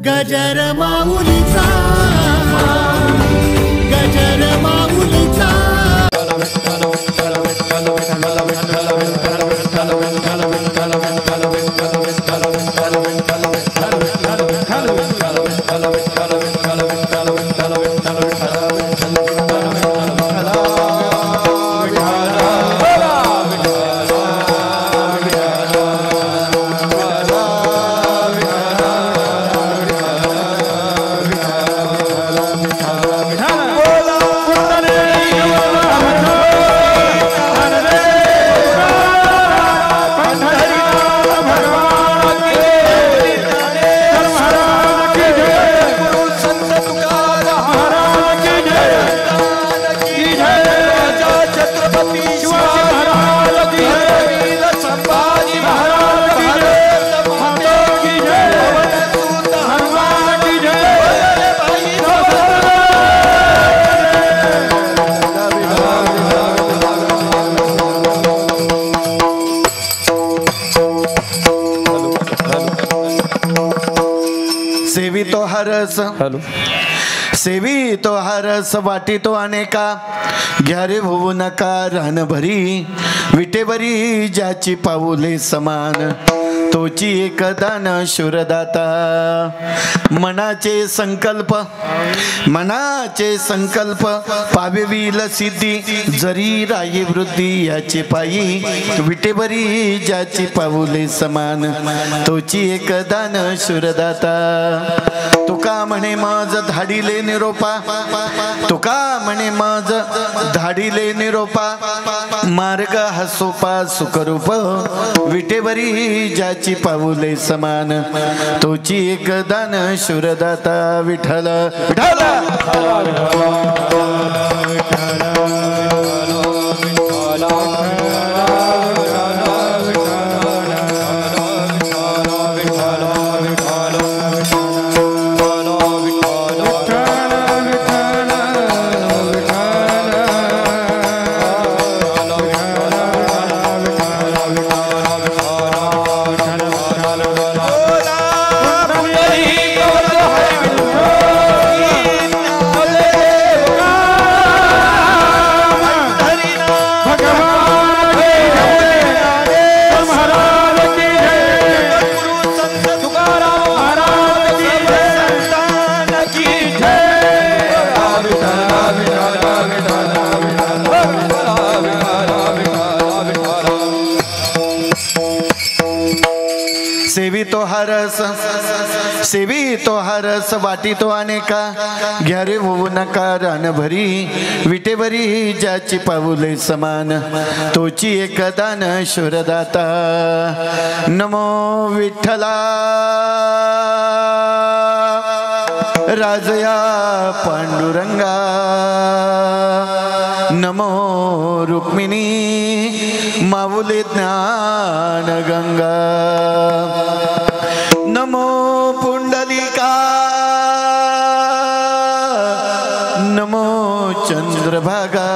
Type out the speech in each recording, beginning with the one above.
गजर माऊलीचा गजर माऊलीचा सेवितो हरस सेवितो हरस वाटितो अनेका घ्या रे होऊ नका रानभरी विटेवरी ज्याची पाऊले समान तोची एकदान शूरदाता मनाचे संकल्प पावेवील सिद्धी जरी राये वृद्धी याचे पायी विटेवरी ज्याची पाऊले समान तोची एकदान शूरदाता तुका म्हणे मज धाडिले निरोपा तुका म्हणे मज धाडिले निरोपा मार्ग हा सोपा सुखरूप विटेवरी ज्याची पाऊले समान तोची एकदान शूरदाता विठ्ठल विठ्ठल सेवितो हरस वाटितो अनेका घ्या रे होऊ नका रानभरी विटेवरी ज्याची पाऊले समान तोची एकदान शूरदाता नमो विठ्ठला राजया पांडुरंगा नमो रुक्मिणी माऊली ज्ञान गंगा नमो पुंडलिका नमो चंद्रभागा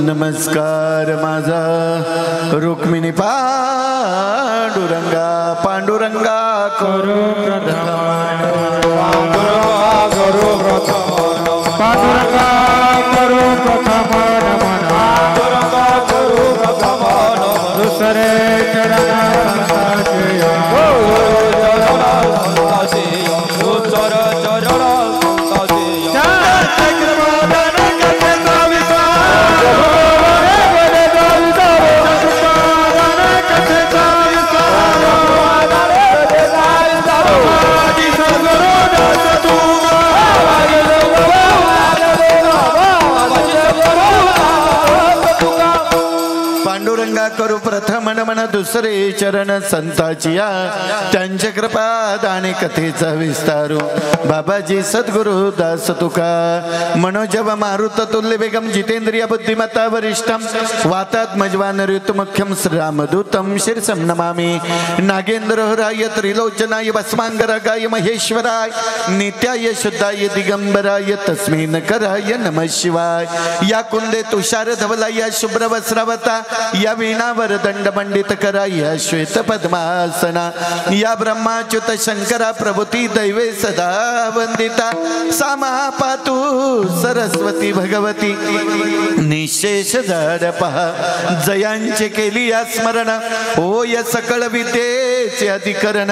नमस्कार माझा रुक्मिणी पांडुरंगा पांडुरंगा करू पांडुरंगा करू प्रथम दुसरे करू प्रथम नमन दुसरे चरण संताचिया त्यांच्या कृपा दाने कथेचा विस्तारू बाबाजी सद्गुरु दास तुका मनोजव मारुत तुल्य बेगम जितेंद्रिय बुद्धिमत्ता वरिष्ठम वातात मजवान ऋतुमुख्यम श्रीरामदूतम शीर्षम नमामि नागेंद्र राय त्रिलोचनाय भस्मांगरागाय महेश्वराय नित्याय शुद्धाय दिगंबराय तस्मै नकराय नमः शिवाय या कुंदे तुषार धवला या शुभ्र वस्त्रावता या वीणावर दंडमंड मंडित करा या श्वेत पद्मासना या ब्रह्माच्युत शंकरा प्रभुती दैवे सदा वंदिता सामा पातू सरस्वती भगवती निशेष झाड पहा जयांचे केली या स्मरण हो या सकळ विद्येचे अधिकरण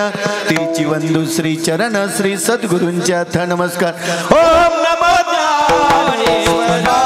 तिची वंदू श्री चरण श्री सद्गुरूंच्या हात नमस्कार. ओम नमो ज्ञानेश्वरा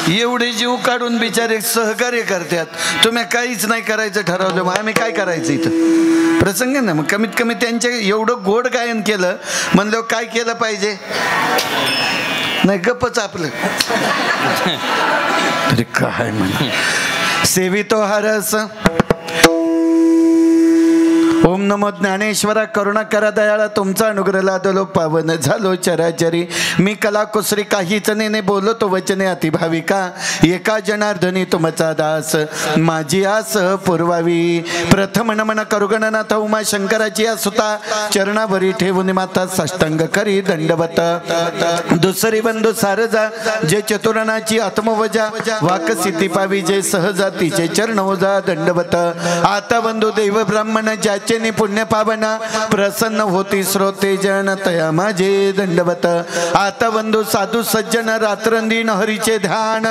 एवढे जीव काढून बिचारे सहकार्य करतात. तुम्ही काहीच नाही करायचं ठरवलं मग आम्ही काय करायचं इथं प्रसंग ना. मग कमीत कमी त्यांच्या एवढं गोड गायन केलं म्हणलं काय केलं पाहिजे नाही गप्पच आपलं अरे काय म्हण सेवितो हरस. ओम नमो ज्ञानेश्वरा करुणा करा दयाळा तुमचा अनुग्रह लादलो पावन झालो चराचरी मी कला कुसरी काहीच नेने बोलतो वचने अतिभाविका एका जनार्दनी तुमचा दास माझी आस पुरवावी. प्रथम नमन करुगणनाथ उमा शंकराची असुता चरणावरी ठेवून माता साष्टांग करी दंडवत. दुसरी बंधू सारजा जे चतुरनाची आत्मवजा वाक सिद्धी पावी जे सहजा तिचे चरण ओजा दंडवत. आता बंधू देव ब्राह्मण ज्याचे पुण्य पावना प्रसन्न होती श्रोते जन तया माझे दंडवत. आता बंधू साधू सज्जन रात्रंदिन हरीचे ध्यान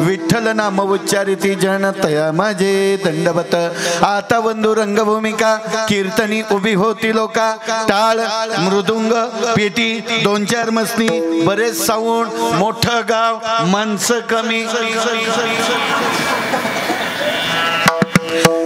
विठ्ठल नाम उच्चारिती जन तया माझे दंडवत. आता बंधू रंगभूमिका कीर्तनी उभी होती लोका टाळ मृदुंग पेटी 2-4 मसनी बरेच साऊंड मोठं गाव माणसं कमी.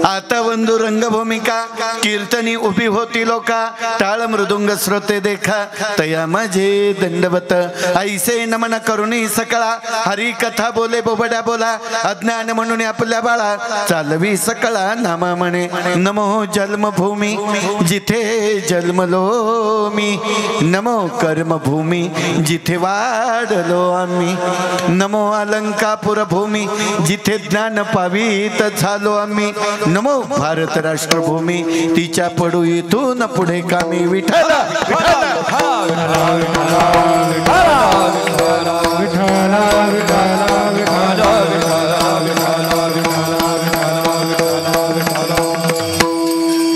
आता बंधू रंगभूमिका कीर्तनी उभी होती लोका टाळ मृदुंग श्रोते देखा तया माझे दंडवत. ऐसे नमन करुणी सकळा हरी कथा बोले बोबड्या बोला अज्ञान म्हणून आपल्या बाळा चालवी सकळा नामा म्हणे. नमो जन्मभूमी जिथे जन्मलो मी नमो कर्मभूमी जिथे वाढलो आम्ही नमो अलंकापुर भूमी जिथे ज्ञान पावित झालो आम्ही नमो भारत राष्ट्रभूमी तिच्या पडू इथून पुढे कामी. विठ्ठल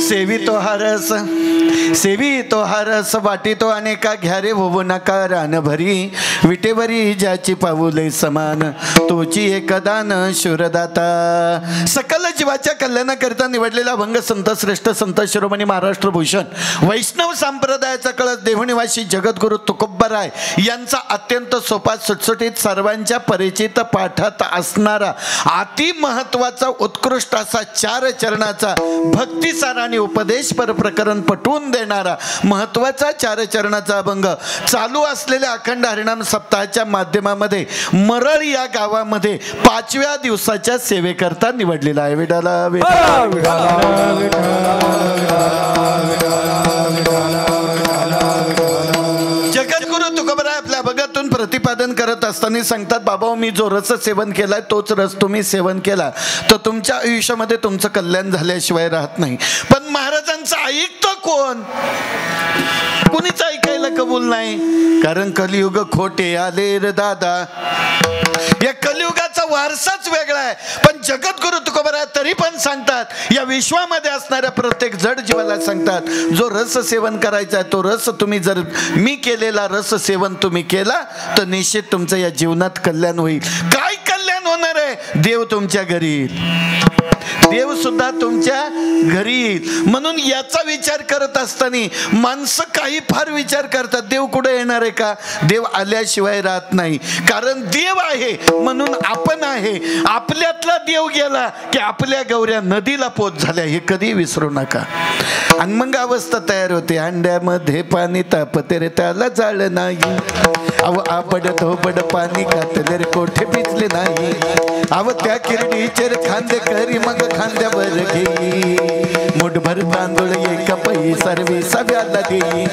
सेवितो हरस रस सेवी तो हा रस वाटितो अनेका घ्यारे होऊ नका रानभरी विटेवरी ज्याची पाऊले समान तोची एकदान शूरदाता. सकल जीवाच्या कल्याणाकरिता निवडलेला अभंग संत श्रेष्ठ संत शिरोमणी महाराष्ट्र भूषण वैष्णव संप्रदायाचा कळस देवनिवासी जगद्गुरु तुकोबराय यांचा अत्यंत सोपा सुटसुटीत सर्वांच्या परिचित पाठात असणारा अति महत्वाचा उत्कृष्ट असा 4 चरणाचा भक्तिसार आणि उपदेशपर प्रकरण पटवून देणारा महत्वाचा 4 चरणाचा अभंग चालू असलेल्या अखंड हरिनाम सप्ताहाच्या माध्यमामध्ये मरळ या गावामध्ये 5व्या दिवसाच्या सेवेकरता निवडलेला आहे. जगद्गुरु तुकोबराय आपल्या अभंगातून प्रतिपादन करत असताना सांगतात, बाबा मी जो रस सेवन केलाय तोच रस तुम्ही सेवन केला तर तुमच्या आयुष्यामध्ये तुमचं कल्याण झाल्याशिवाय राहत नाही. पण महाराजांचं ऐकतो कोण? कुणीच ऐकायला कबूल नाही. कारण कलियुग खोटे आले रे दादा. या कलियुगाचा वारसाच वेगळा आहे. पण जगद्गुरु तुकोबराय तरी पण सांगतात, या विश्वामध्ये असणाऱ्या प्रत्येक जड जीवाला सांगतात, जो रस सेवन करायचा आहे तो रस तुम्ही जर मी केलेला रस सेवन तुम्ही केला तर निश्चित तुमचं या जीवनात कल्याण होईल. काय कल्याण होणार आहे? देव तुमच्या घरी येईल. देव सुद्धा तुमच्या घरी येईल. म्हणून याचा विचार करत असताना माणसं काही फार विचार करतात, देव कुठे येणार आहे का? देव आल्याशिवाय राहत नाही. कारण देव आहे म्हणून आपण आहे. आपल्यातला देव गेला की आपल्या गौऱ्या नदीला पोच झाल्या, हे कधी विसरू नका. आणि मग अवस्था तयार होते, अंड्यामध्ये पाणी तापते रे त्याला जाळ नाही. अव आबड धोबड पाणी घातले रे कोठे पिचले नाही. अव त्या किरडीचे खांदे करी मग खांद्यावर घेई. मुठभर तांदूळ एक पैसा विसाव्याला देई.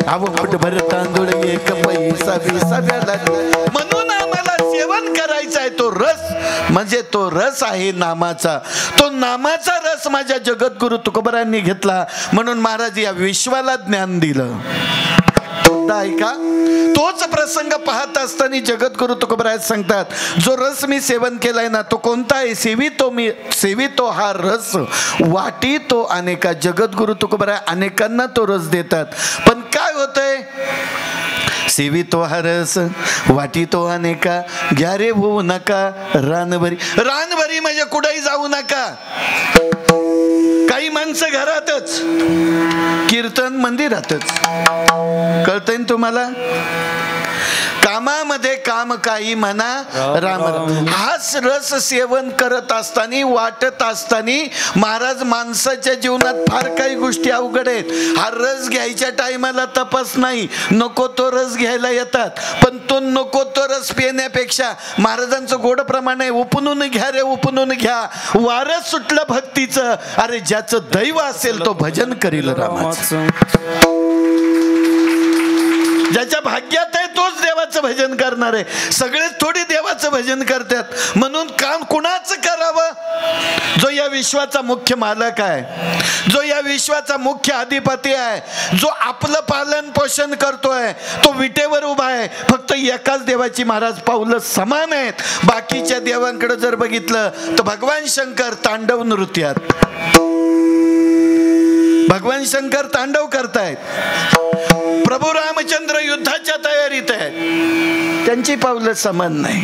अव मुठभर तांदूळ एक पैसा विसाव्याला देई. म्हणून आम्हाला सेवन करायचा आहे तो रस, म्हणजे तो रस आहे नामाचा. तो नामाचा रस माझ्या जगद्गुरु तुकोबरायांनी घेतला म्हणून महाराज या विश्वाला ज्ञान दिलं. ऐका, तोच प्रसंग पाहत असताना जगद्गुरु तुकोबराय सांगतात, जो रस मी सेवन केलाय ना तो कोणता आहे? सेवितो हा रस वाटितो अनेका. जगद्गुरु तुकोबराय अनेकांना तो रस देतात. पण काय होतंय? सेवितो हा रस वाटितो अनेका घ्यारे होऊ नका रानभरी. रानभरी म्हणजे कुठेही जाऊ नका. काही माणसं घरातच, कीर्तन मंदिरातच. कळतंय तुम्हाला? कामामध्ये काम काही म्हणा राम राम. हाच रस सेवन करत असताना वाटत असताना महाराज माणसाच्या जीवनात फार काही गोष्टी अवघड आहेत. हा रस घ्यायच्या टायमाला तपास नाही, नको तो रस घ्यायला येतात. पण तो नको तो रस पिण्यापेक्षा महाराजांचं गोड प्रमाण आहे, उपणून घ्या रे उपणून घ्या. वारस सुटलं भक्तीचं. अरे ज्याचं दैव असेल तो भजन करील रामाचं. ज्याच्या भाग्यात आहे तोच देवाचं भजन करणार आहे. सगळेच थोडी देवाचं भजन करतात. म्हणून काम कुणाचं करावं? जो या विश्वाचा मुख्य मालक आहे, जो या विश्वाचा मुख्य अधिपती आहे, जो आपलं पालन पोषण करतोय, तो विटेवर उभा आहे. फक्त एकाच देवाची महाराज पावलं समान आहेत. बाकीच्या देवांकडे जर बघितलं तर भगवान शंकर तांडव नृत्यात, भगवान शंकर तांडव करतायत. प्रभू रामचंद्र युद्धाच्या तयारीत आहेत, त्यांची पावलं समान नाही.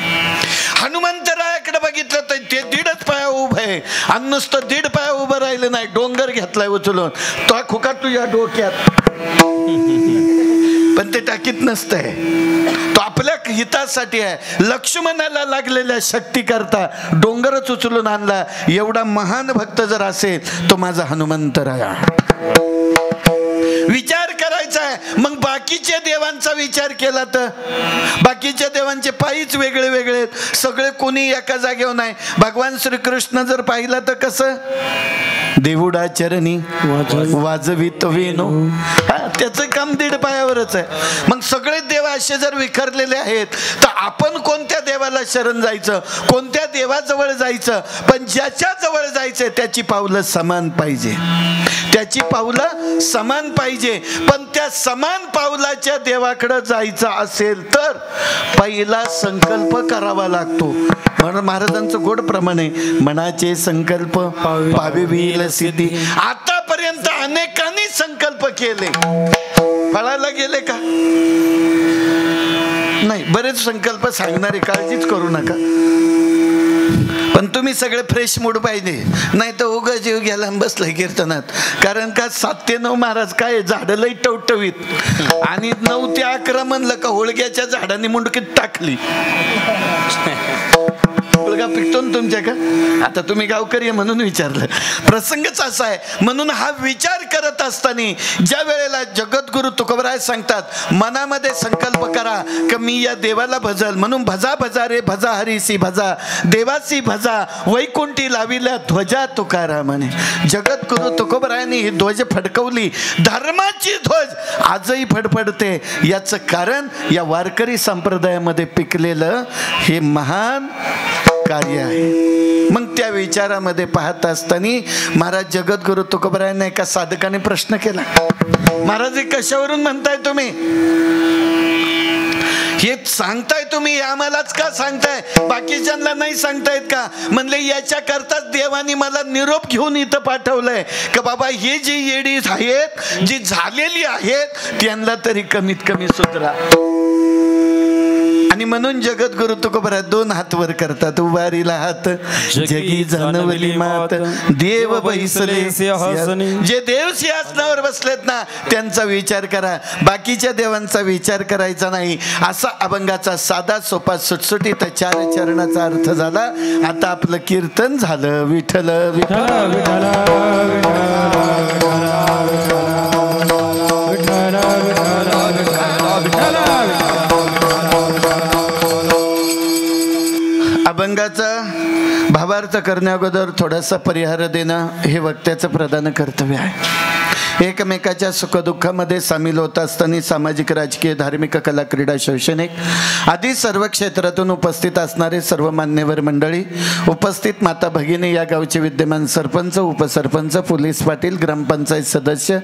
हनुमंतरायाकडे बघितलं तर ते 1.5 पाया उभं आहे आणि नुसतं 1.5 पाया उभं राहिलं नाही, डोंगर घेतलाय उचलून. तो खुका तुझ्या डोक्यात, पण ते टाकीत नसतंय. तो आपल्या हितासाठी आहे. लक्ष्मणाला लागलेल्या शक्ती करता डोंगरच उचलून आणला. एवढा महान भक्त जर असेल तो माझा हनुमंतराया. विचार करायचा आहे. मग बाकीच्या देवांचा विचार केला तर बाकीच्या देवांचे पायीच वेगळे वेगळे, सगळे कोणी एका जागेवर नाही. भगवान श्रीकृष्ण जर पाहिला तर कसं देवुडा चरणी वाजवित वेणू, त्याचं काम 1.5 पायावरच आहे. मग सगळे देव असे जर विखरलेले आहेत तर आपण कोणत्या देवाला शरण जायचं, कोणत्या देवाजवळ जायचं? पण ज्याच्या जवळ जायचं त्याची पावलं समान पाहिजे, त्याची पावलं समान पाहिजे. पण त्या समान पावलाच्या देवाकडे जायचं असेल तर पहिला संकल्प करावा लागतो. म्हणून महाराजांचं गोड प्रमाण आहे, मनाचे संकल्प पाविल सिद्धी. आतापर्यंत अनेकांनी संकल्प केले, फळाला गेले का? नाही. बरेच संकल्प सांगणारे काळजीच करू नका, पण तुम्ही सगळे फ्रेश मूड पाहिजे, नाही तर उगा जीव गेला बसलाय कीर्तनात. कारण का 7 ते 9 महाराज काय झाडं लई टवटवीत, आणि 9 ते 11 म्हणलं का होळग्याच्या झाडांनी मुंडकीत टाकली. मुलगा पिकतो ना तुमच्या का? आता तुम्ही गावकरी म्हणून विचारलं, प्रसंगच असा आहे. म्हणून हा विचार करत असताना ज्या वेळेला जगद्गुरु तुकोबराय सांगतात मनामध्ये संकल्प करा की मी या देवाला भजल, म्हणून भजा भजा रे भजा हरीसी भजा देवासी भजा वैकुंठी लाविल्या ध्वजा तुकारामाने. जगद्गुरु तुकोबरायांनी ही ध्वज फडकवली, धर्माची ध्वज आजही फडफडते. याचं कारण या वारकरी संप्रदायामध्ये पिकलेलं हे महान कार्य आहे. मग त्या विचारामध्ये पाहत असताना महाराज जगद्गुरु तुकोबरायांना एका साधकाने प्रश्न केला, महाराज कशावरून म्हणताय तुम्ही? हे सांगताय तुम्ही आम्हालाच का सांगताय, बाकीच्यांना नाही सांगतायत का? म्हणले याच्या करताच देवानी मला निरोप घेऊन इथं पाठवलंय की बाबा हे जे येडी आहेत, जी झालेली आहेत, त्यांना तरी कमीत कमी सुधरा. आणि म्हणून जगद्गुरु तुकोबराय 2 हात वर करतात, उभारीला हात जगी जाणवली मात देव बैसले. जे देव सिंहासनावर बसलेत ना त्यांचा विचार करा, बाकीच्या देवांचा विचार करायचा नाही. असा अभंगाचा साधा सोपा सुटसुटीत 4 चरणाचा अर्थ झाला. आता आपलं कीर्तन झालं. विठ्ठल विठ्ठल अभंगाचा भावार्थ करण्या अगोदर थोडासा परिहार देणं हे वक्त्याचं प्रधान कर्तव्य आहे. एकमेकाच्या सुखदुःखामध्ये सामील होत असताना सामाजिक, राजकीय, धार्मिक, कला, क्रीडा, शैक्षणिक आदी सर्व क्षेत्रातून उपस्थित असणारे सर्व मान्यवर मंडळी, उपस्थित माता भगिनी, या गावचे विद्यमान सरपंच, उपसरपंच, पोलीस पाटील, ग्रामपंचायत सदस्य,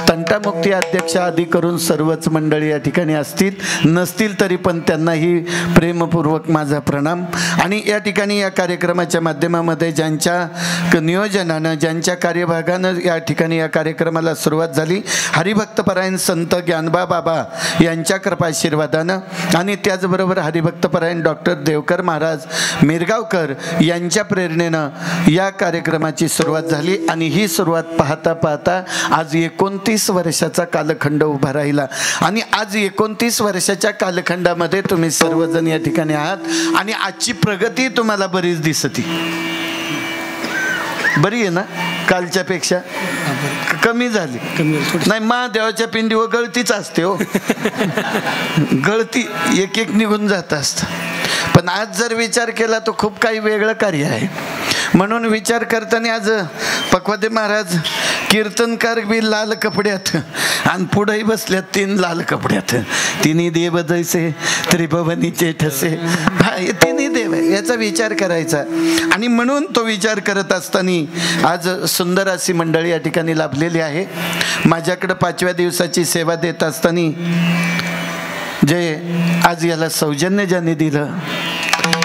तंटामुक्ती अध्यक्ष आदी करून सर्वच मंडळी या ठिकाणी असतील, नसतील तरी पण त्यांनाही प्रेमपूर्वक माझा प्रणाम. आणि या ठिकाणी या कार्यक्रमाच्या माध्यमामध्ये ज्यांच्या नियोजनानं, ज्यांच्या कार्यभागानं या ठिकाणी या कार्यक्रमाला सुरुवात झाली, हरिभक्तपरायण संत ज्ञानबा बाबा यांच्या कृपाशीर्वादानं आणि त्याचबरोबर हरिभक्तपरायण डॉक्टर देवकर महाराज मिरगावकर यांच्या प्रेरणेनं या कार्यक्रमाची सुरुवात झाली. आणि ही सुरुवात पाहता पाहता आज 29 वर्षाचा कालखंड उभा राहिला. आणि आज 29 वर्षाच्या कालखंडामध्ये तुम्ही सर्वजण या ठिकाणी आहात आणि आजची प्रगती तुम्हाला बरीच दिसती. बरी आहे ना? कालच्या पेक्षा कमी झाली नाही. महादेवाच्या पिंडीवर गळतीच असते हो, गळती एक एक निघून जात असतं. पण आज जर विचार केला तर खूप काही वेगळं कार्य आहे. म्हणून विचार करताना आज पक्वादे महाराज कीर्तनकार बी लाल कपड्यात आणि पुढेही बसल्यात 3 लाल कपड्यात. तिन्ही देव जैसे त्रिभुवनीचे ठसे, तिन्ही देव याचा विचार करायचा. आणि म्हणून तो विचार करत असताना आज सुंदर अशी मंडळी या ठिकाणी लाभलेली आहे. माझ्याकडे 5व्या दिवसाची सेवा देत असताना जे आज याला सौजन्य ज्यांनी दिलं,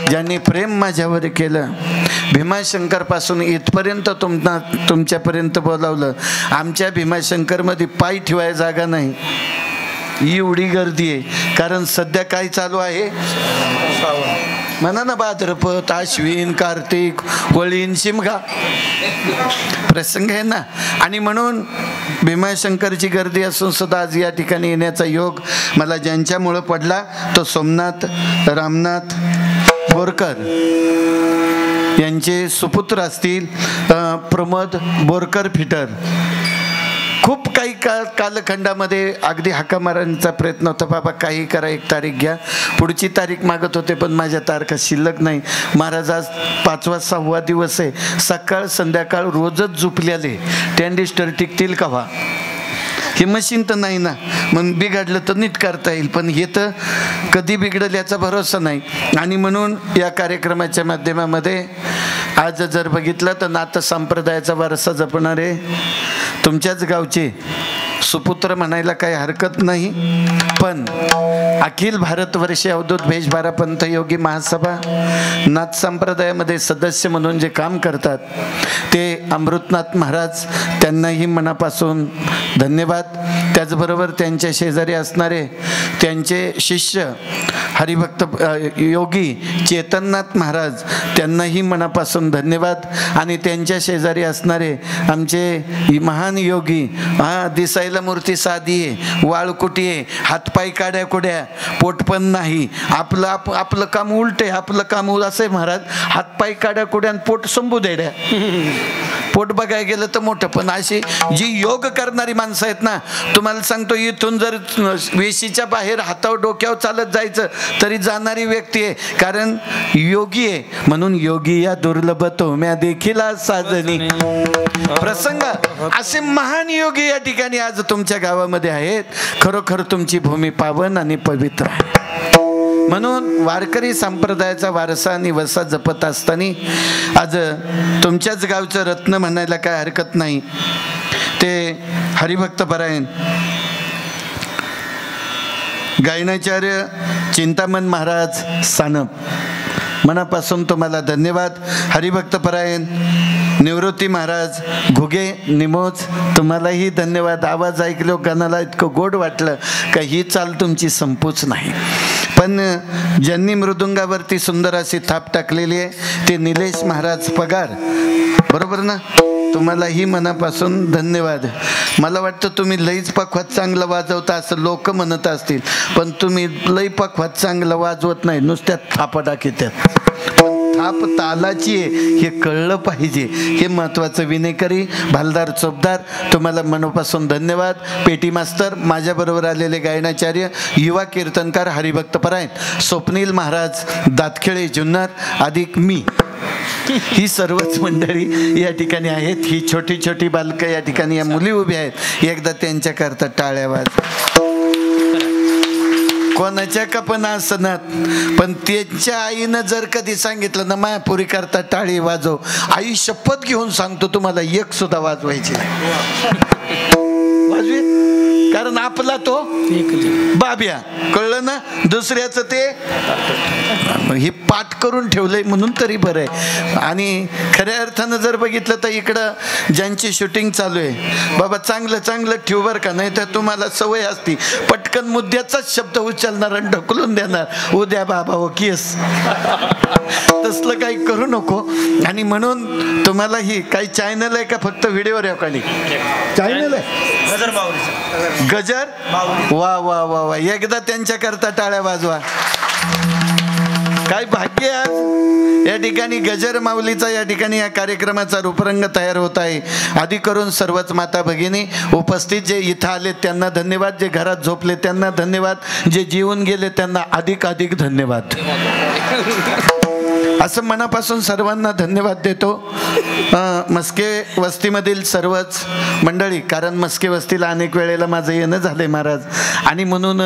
ज्यांनी प्रेम माझ्यावर केलं, भीमाशंकरपासून इथपर्यंत तुमच्यापर्यंत बोलावलं. आमच्या भीमाशंकरमध्ये पाय ठेवायला जागा नाही, एवढी गर्दी आहे. कारण सध्या काय चालू आहे म्हणा ना, भाद्रपद, आश्विन, कार्तिक, वळीन, शिमगा प्रसंग आहे ना. आणि म्हणून भीमाशंकरची गर्दी असून सुद्धा आज या ठिकाणी येण्याचा योग मला ज्यांच्यामुळं पडला तो सोमनाथ रामनाथ बोरकर यांचे सुपुत्र असतील प्रमोद बोरकर फिटर. खूप काही कालखंडामध्ये अगदी हाका मारण्याचा प्रयत्न होता, बाबा काही करा, 1 तारीख घ्या. पुढची तारीख मागत होते पण माझ्या तारखा शिल्लक नाही. महाराज आज 5वा 6वा दिवस आहे, सकाळ संध्याकाळ रोजच झोपल्याले. टँडिस्टर टिकतील का व्हा? हे मशीन तर नाही ना, मग बिघडलं तर नीट करता येईल, पण हे तर कधी बिघडलं याचा भरोसा नाही. आणि म्हणून या कार्यक्रमाच्या माध्यमामध्ये आज जर बघितलं तर नाथ संप्रदायाचा वारसा जपणारे तुमच्याच गावचे सुपुत्र म्हणायला काही हरकत नाही, पण अखिल भारतवर्षीय अवधूत भेषबारा पंथ योगी महासभा नाथ संप्रदायामध्ये सदस्य म्हणून जे काम करतात ते अमृतनाथ महाराज, त्यांनाही मनापासून धन्यवाद. त्याचबरोबर त्यांच्या शेजारी असणारे त्यांचे शिष्य हरिभक्त योगी चेतननाथ महाराज, त्यांनाही मनापासून धन्यवाद. आणि त्यांच्या शेजारी असणारे आमचे महान योगी, दिसायला मूर्ती साधी आहे, वाळकुटी आहे, हातपाय काड्या कुड्या, पोट पण नाही, आपलं काम उलट आहे, आपलं काम असं आहे महाराज, हातपाय काड्या कुड्या आणि पोट संभू द्या. पोट बघायला गेलं तर मोठं, पण अशी जी योग करणारी माणसं आहेत ना, तुम्हाला सांगतो इथून जर वेशीच्या बाहेर हातावर डोक्यावर चालत जायचं तरी जाणारी व्यक्ती आहे, कारण योगी आहे. म्हणून योगी या दुर्लभ तोम्या देखील साजनी प्रसंग, असे महान योगी या ठिकाणी आज तुमच्या गावामध्ये आहेत. खरोखर तुमची भूमी पावन आणि पवित्र आहे. म्हणून वारकरी संप्रदायाचा वारसा आणि वसा जपत असताना आज तुमच्याच गावचं रत्न म्हणायला काय हरकत नाही, ते हरिभक्त परायण गायनाचार्य चिंतामण महाराज सानप, मनापासून तुम्हाला धन्यवाद. हरिभक्त परायण निवृत्ती महाराज घुगे निमोज, तुम्हालाही धन्यवाद. आवाज ऐकलो कानाला इतकं गोड वाटलं का ही चाल तुमची संपूच नाही. पण ज्यांनी मृदुंगावरती सुंदर अशी थाप टाकलेली आहे ते निलेश महाराज पगार, बरोबर ना? तुम्हालाही मनापासून धन्यवाद. मला वाटतं तुम्ही लईच पखवात चांगलं वाजवता असं लोक म्हणत असतील, पण तुम्ही लई पखवात चांगलं वाजवत नाही, नुसत्या थापा टाकीत्यात. थाप तालाची आहे हे कळलं पाहिजे, हे महत्त्वाचं. विनेकरी भालदार चोपदार, तुम्हाला मनापासून धन्यवाद. पेटी मास्तर, माझ्याबरोबर आलेले गायनाचार्य युवा कीर्तनकार हरिभक्त परायण स्वप्नील महाराज दातखेळे जुन्नर, अधिक मी, ही सर्वच मंडळी या ठिकाणी आहेत. ही छोटी छोटी बालकं या ठिकाणी या मुली उभ्या आहेत. एकदा त्यांच्याकरता टाळ्या वाज. कोणाच्या का पण असनात, पण त्यांच्या आईनं जर कधी सांगितलं ना मायापुरी करता टाळी वाजव, आई शपथ घेऊन सांगतो तुम्हाला एक सुद्धा वाजवायची वाजवी, कारण आपला तो बाब्या, कळलं ना? दुसऱ्याचं ते हे पाठ करून ठेवलंय म्हणून तरी बरं आहे. आणि खऱ्या अर्थानं जर बघितलं तर इकडं ज्यांची शूटिंग चालू आहे, बाबा चांगलं चांगलं ठेव बरं का, नाही तर तुम्हाला सवय असती पटकन मुद्द्याचाच शब्द उचलणार आणि ढकलून देणार, उद्या बाबा हो केस, तसलं काही करू नको. आणि म्हणून तुम्हाला ही काही चॅनल आहे का फक्त व्हिडिओ रेकॉर्डिंग चॅनल आहे? गजर, वा वा वा वा, एकदा त्यांच्याकरता टाळ्या वाजवा. काय भाग्य आज या ठिकाणी गजर माऊलीचा या ठिकाणी या कार्यक्रमाचा रूपरंग तयार होत आहे. आधी करून सर्वच माता भगिनी उपस्थित जे इथं आले त्यांना धन्यवाद, जे घरात झोपले त्यांना धन्यवाद, जे जीवन गेले त्यांना अधिक अधिक धन्यवाद. असं मनापासून सर्वांना धन्यवाद देतो. मस्के वस्तीमधील सर्वच मंडळी, कारण मस्के वस्तीला अनेक वेळेला माझं येणं झालंय महाराज, आणि म्हणून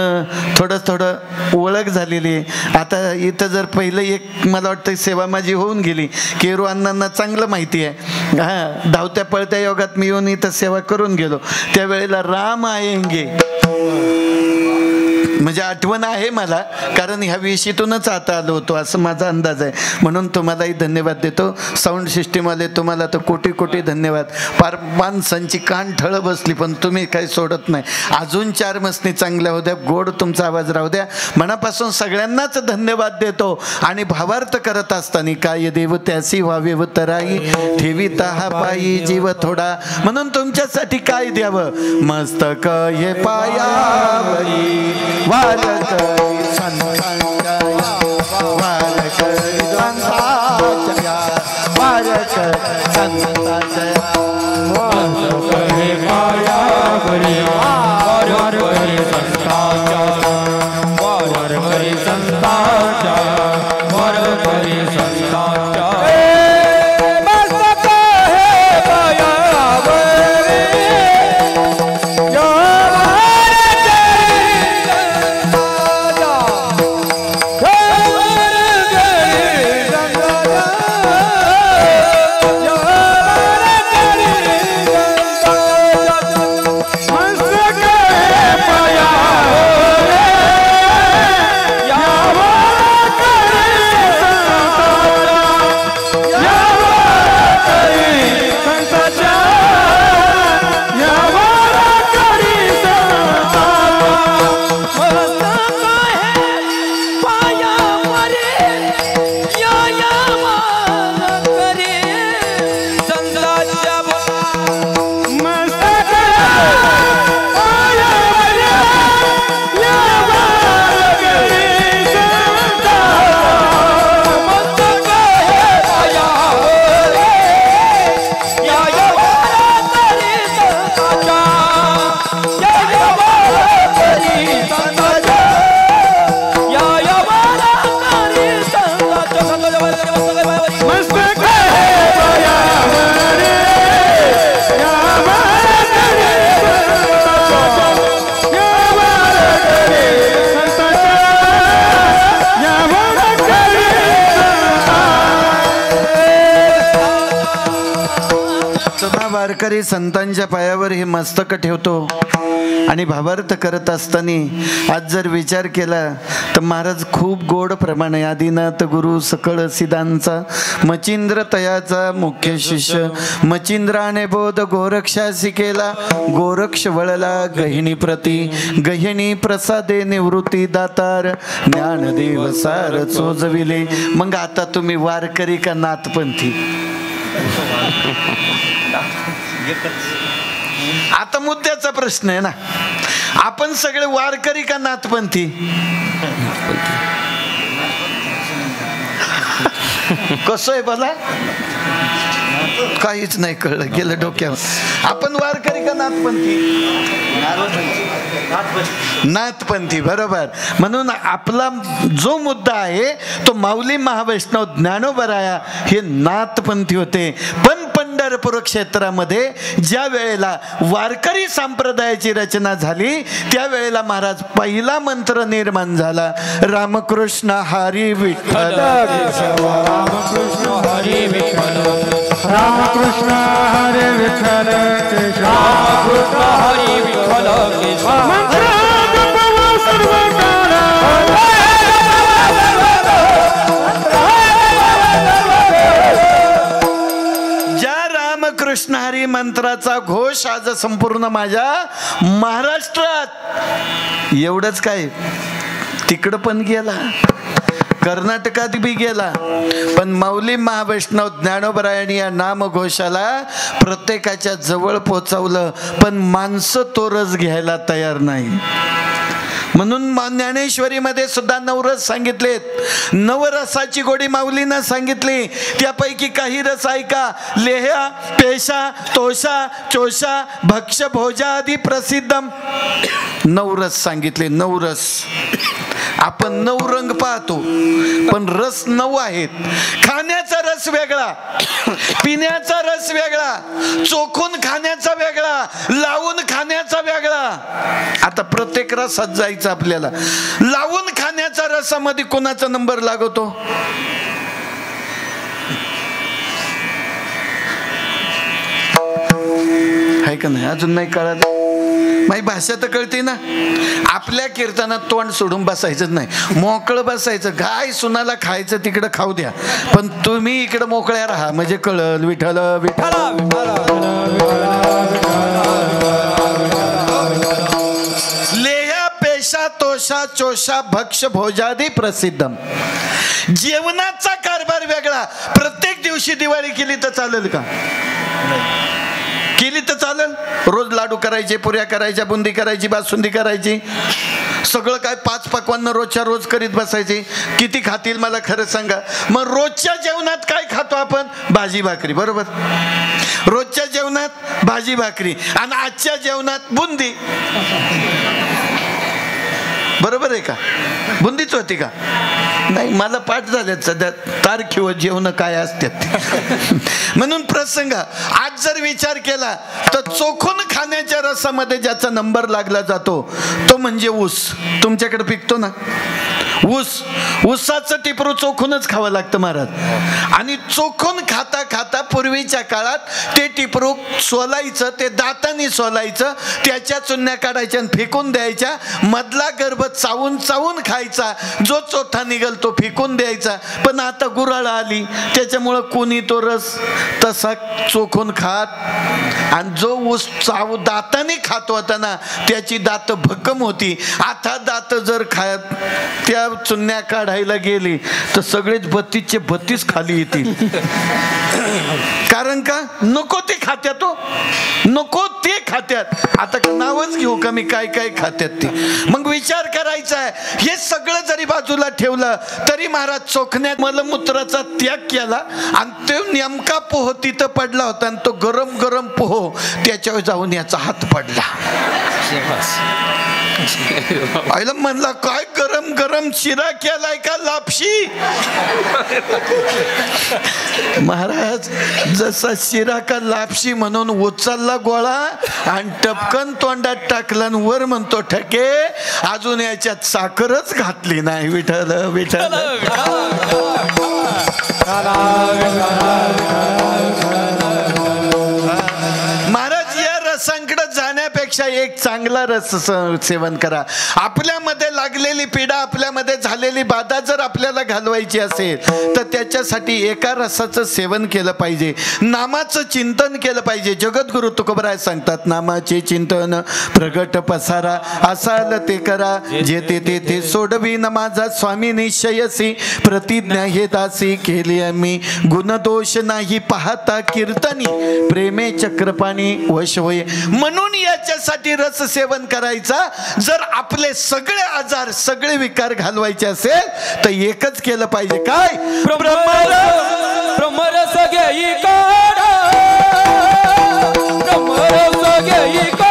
थोडं ओळख झालेली आहे. आता इथं जर पहिलं एक मला वाटतं सेवा माझी होऊन गेली, केरू अण्णांना चांगलं माहिती आहे. धावत्या पळत्या योगात मी येऊन इथं सेवा करून गेलो, त्यावेळेला राम आएंगे म्हणजे आठवण आहे मला, कारण ह्या विषयीतूनच आता आलो होतो असं माझा अंदाज आहे. म्हणून तुम्हालाही धन्यवाद देतो. साऊंड सिस्टीमवाले तुम्हाला तर कोटी कोटी धन्यवाद. पार माणसांची कान ठळ बसली पण तुम्ही काही सोडत नाही. अजून 4 मसनी चांगल्या होत्या, गोड तुमचा आवाज राहू द्या. मनापासून सगळ्यांनाच धन्यवाद देतो. आणि भावार्थ करत असताना काय देव त्यासी व्हावे व तराई ठेवी तहा पायी जीव थोडा, म्हणून तुमच्यासाठी काय द्यावं, मस्तक हे पायावरी वालकरी संतांच्या वालकरी संतांच्या वालकरी संतांच्या वालकरी पायावरी वालकरी संतांच्या वालकरी संतांच्या वालकरी संतांच्या Monster! वारकरी संतांच्या पायावर हे मस्तक ठेवतो आणि भावार्थ करत असताना आज जर विचार केला तर महाराज खूप गोड प्रमाणे आदिनाथ गुरु सकळ सिद्धांचा मचिंद्र तयाचा मुख्य शिष्य मचिंद्राने बोध गोरक्षासी केला गोरक्ष वळला गहिणी प्रती गहिणी प्रसादे निवृत्ती दातार ज्ञानदेव सार चोजविले. मग आता तुम्ही वारकरी का नाथपंथी? आता मुद्द्याचा प्रश्न आहे ना, आपण सगळे वारकरी का नाथपंथी? कसं आहे मला काहीच नाही कळलं, गेलं डोक्यावर. आपण वारकरी का नाथपंथी? नाथपंथी, बरोबर. म्हणून आपला जो मुद्दा आहे तो माऊली महावैष्णव ज्ञानोबराया हे नाथपंथी होते. पण पंढरपूर क्षेत्रामध्ये ज्या वेळेला वारकरी संप्रदायाची रचना झाली त्यावेळेला महाराज पहिला मंत्र निर्माण झाला, रामकृष्ण हरी विठ्ठल, रामकृष्ण हरी विठ्ठल, रामकृष्ण हरी विठ्ठल, रामकृष्ण हरी विठ्ठल, कृष्ण हरी मंत्राचा घोष आज संपूर्ण माझ्या महाराष्ट्रात. एवढंच काय, तिकडं पण गेला, कर्नाटकात बी गेला, पण माऊली महावैष्णव ज्ञानोबरायांनी या नामघोषाला प्रत्येकाच्या जवळ पोचवलं. पण माणसं तो रस घ्यायला तयार नाही. म्हणून ज्ञानेश्वरीमध्ये सुद्धा नवरस सांगितलेत. नवरसाची गोडी माऊलीनं सांगितली. त्यापैकी काही रस ऐका. लेह्या पेशा तोषा चोषा भक्ष भोजादी प्रसिद्धम. नवरस सांगितले. नवरस आपण नऊ रंग पाहतो पण रस नऊ आहेत. खाण्याचा रस वेगळा, पिण्याचा रस वेगळा, चोखून खाण्याचा वेगळा, लावून खाण्याचा वेगळा. आता प्रत्येक रसात जायचं आपल्याला. लावून खाण्याच्या रसामध्ये कोणाचा नंबर लागतो? आहे का नाही? अजून नाही कळत. माझी भाषा तर कळते ना. आपल्या कीर्तनात तोंड सोडून बसायचं नाही, मोकळं बसायचं. गाय सुनाला खायचं तिकडं खाऊ द्या, पण तुम्ही इकडं मोकळ्या राहा म्हणजे कळल विठ्ठल विठ्ठल. लेह्या पेशा तोषा चोषा भक्ष भोजादी प्रसिद्धम. जेवणाचा कारभार वेगळा. प्रत्येक दिवशी दिवाळी केली तर चालेल का? केली तर चालेल. रोज लाडू करायचे, पुऱ्या करायच्या, बुंदी करायची, बासुंदी करायची, सगळं काय 5 पक्वान्न रोजच्या रोज करीत बसायचे. किती खातील मला खरं सांगा. मग रोजच्या जेवणात काय खातो आपण? भाजी भाकरी, बरोबर. रोजच्या जेवणात भाजी भाकरी आणि आजच्या जेवणात बुंदी, बरोबर आहे का? बुंदीच होती का? नाही, मला पाठ झाल्यात सध्या तारखेवर जेवण काय असतात. म्हणून प्रसंग आज जर विचार केला तर चोखून खाण्याच्या रसामध्ये ज्याचा नंबर लागला जातो तो म्हणजे ऊस. तुमच्याकडे पिकतो ना ऊस. ऊसाचं टिपरू चोखूनच खावं लागतं महाराज. आणि चोखून खाता खाता पूर्वीच्या काळात ते टिपरू सोलायचं, ते दाताने सोलायचं, त्याच्या चुन्या काढायच्या आणि फेकून द्यायच्या. मधला गर्भ चावून चावून खायचा, जो चोथा निघल तो फेकून द्यायचा. पण आता गुऱ्हाळ आली त्याच्यामुळं कोणी तो रस तसा चोखून खात. आणि जो ऊस चाव दाताने खात होता ना त्याची दात भक्कम होती. आता दात जर खात त्या चुन्या काढायला गेली तर सगळेच 32चे 32 खाली येतील. कारण का? नको ते खात्यात, तो नको ते खात्यात. आता नावच घेऊ का मी काय काय खात्यात ते. मग विचार करायचा आहे. हे सगळं जरी बाजूला ठेवलं तरी महाराज चोखण्यात मलमूत्राचा त्याग केला आणि तो नेमका पोह तिथं पडला होता आणि तो गरम गरम पोह त्याच्यावर जाऊन याचा हात पडला. आईला म्हणला काय गरम गरम शिरा केलाय का लापशी? महाराज जसा शिरा का लापशी म्हणून उचलला गोळा आणि टपकन तोंडात टाकला वर म्हणतो ठके अजून याच्यात साखरच घातली नाही. विठ्ठल विठ्ठल. महाराज त्यापेक्षा एक चांगला रस सेवन करा. आपल्यामध्ये लागलेली पीडा, आपल्यामध्ये झालेली बाधा जर आपल्याला घालवायची असेल तर त्याच्यासाठी एका रसाचं सेवन केलं पाहिजे. नामाचं चिंतन केलं पाहिजे. जगद्गुरु तुकोबराय सांगतात, नामाचे चिंतन प्रगट पसारा, असाल ते करा जेथे तेथे सोडवीन माझा स्वामी निश्चयसी, प्रतिज्ञा हे दासी केली आम्ही, गुणदोष नाही पाहता कीर्तनी, प्रेमे चक्रपाणी वश होय. म्हणून याच्यासाठी रस सेवन करायचा. जर आपले सगळे आजार, सगळे विकार घालवायचे असेल तर एकच केलं पाहिजे. काय? ब्रह्मरस घेई काढा, ब्रह्मरस घेई काढा,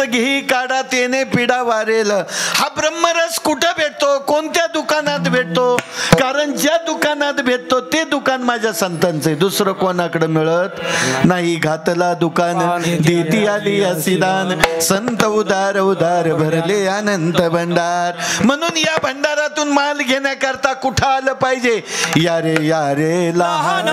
घेई काढा तेने पिढा वारेल. हा ब्रह्मरस कुठं भेटतो? कोणत्या दुकानात भेटतो? कारण ज्या दुकानात भेटतो ते दुकान माझ्या संतांचे, दुसरं कोणाकडे मिळत नाही. घातला दुकान देती आली असिदान, संत उदार उदार भरले अनंत भंडार. म्हणून या भंडारातून माल घेण्याकरता कुठं आलं पाहिजे? यारे यारे लहान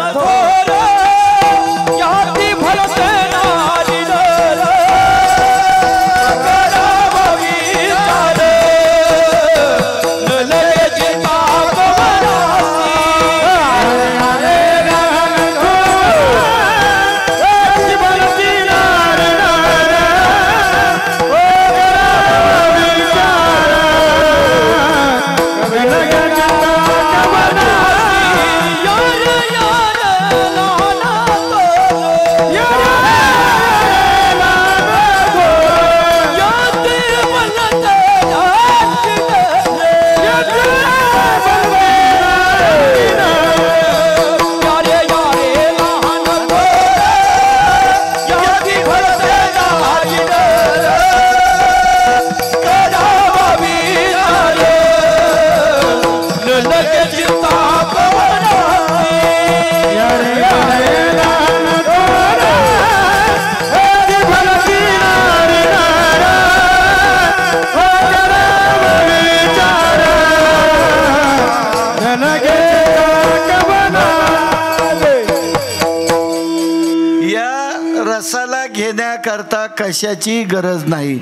करता कशाची गरज नाही.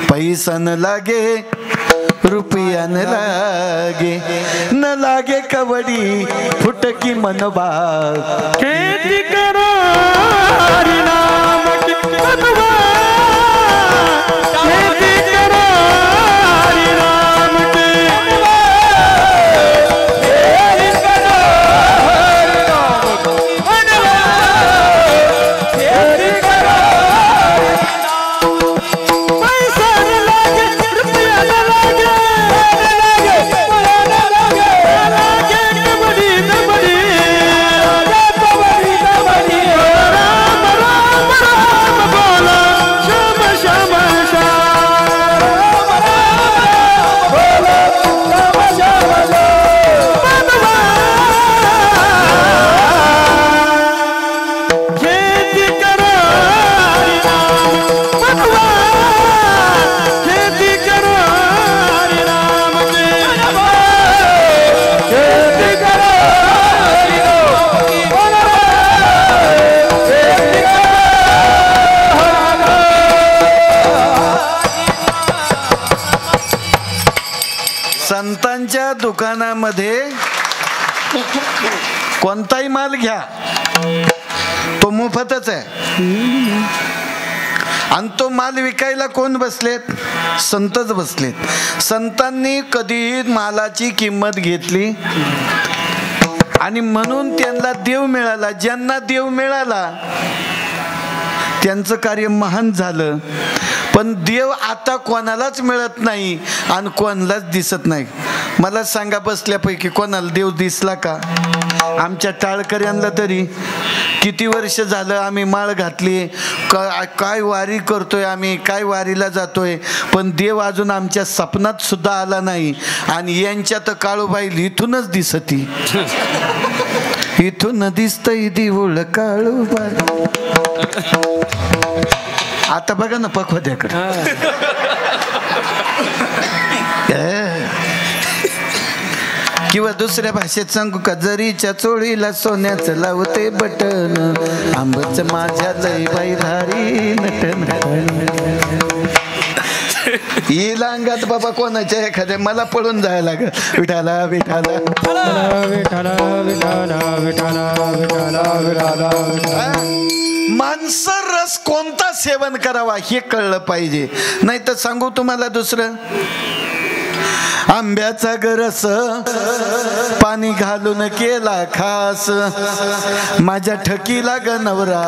पैसा न लागे, रुपया न लागे, न लागे कवडी फुटकी मनबाग. खेती करो हरि नाम की मनवा, खेती करो हरि नाम की मनवा, खेती करो हरि नाम की मनवा, खेती करो. संतांच्या दुकानामध्ये कोणताही माल घ्या, तो मोफतच आहे. आणि तो माल विकायला कोण बसलेत? संतच बसलेत. संतांनी कधी मालाची किंमत घेतली आणि म्हणून त्यांना देव मिळाला. ज्यांना देव मिळाला त्यांचं कार्य महान झालं. पण देव आता कोणालाच मिळत नाही आणि कोणालाच दिसत नाही. मला सांगा, बसल्यापैकी कोणाला देव दिसला का? आमच्या टाळकऱ्यांना तरी किती वर्ष झालं आम्ही माळ घातली, काय वारी करतोय आम्ही, काय वारीला जातोय, पण देव अजून आमच्या सपनात सुद्धा आला नाही. आणि यांच्या तर काळूबाई इथूनच दिसती, इथून दिसतंय देऊळ काळूबाई. आता बघा ना पखवाद्याकडे. किंवा दुसऱ्या भाषेत सांगू का, जरीच्या चोळीला सोन्याचं लावते बटन, आंबच माझ्या लई बाई भारी नटन. येईल अंगात बाबा कोणाच्या एखाद्या, मला पळून जायला लाग. विठाला विठाला माणसं रस कोणता सेवन करावा हे कळलं पाहिजे. नाही तर सांगू तुम्हाला दुसरं, आंब्याचा गरस पाणी घालून केला खास, माझ्या ठकीला गनवरा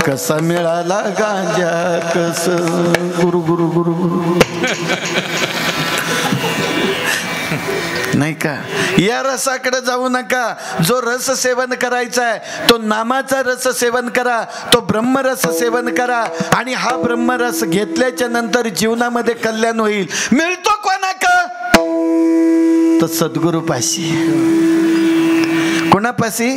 कसा मिळाला गांजा कस. गुरु गुरु गुरु गुरु नाही का? या रसाकडे जाऊ नका. जो रस सेवन करायचा आहे तो नामाचा रस सेवन करा, तो ब्रह्मरस सेवन करा. आणि हा ब्रह्मरस घेतल्याच्या नंतर जीवनामध्ये कल्याण होईल. मिळतो कोणाका? तर सद्गुरूपाशी. कोणापाशी?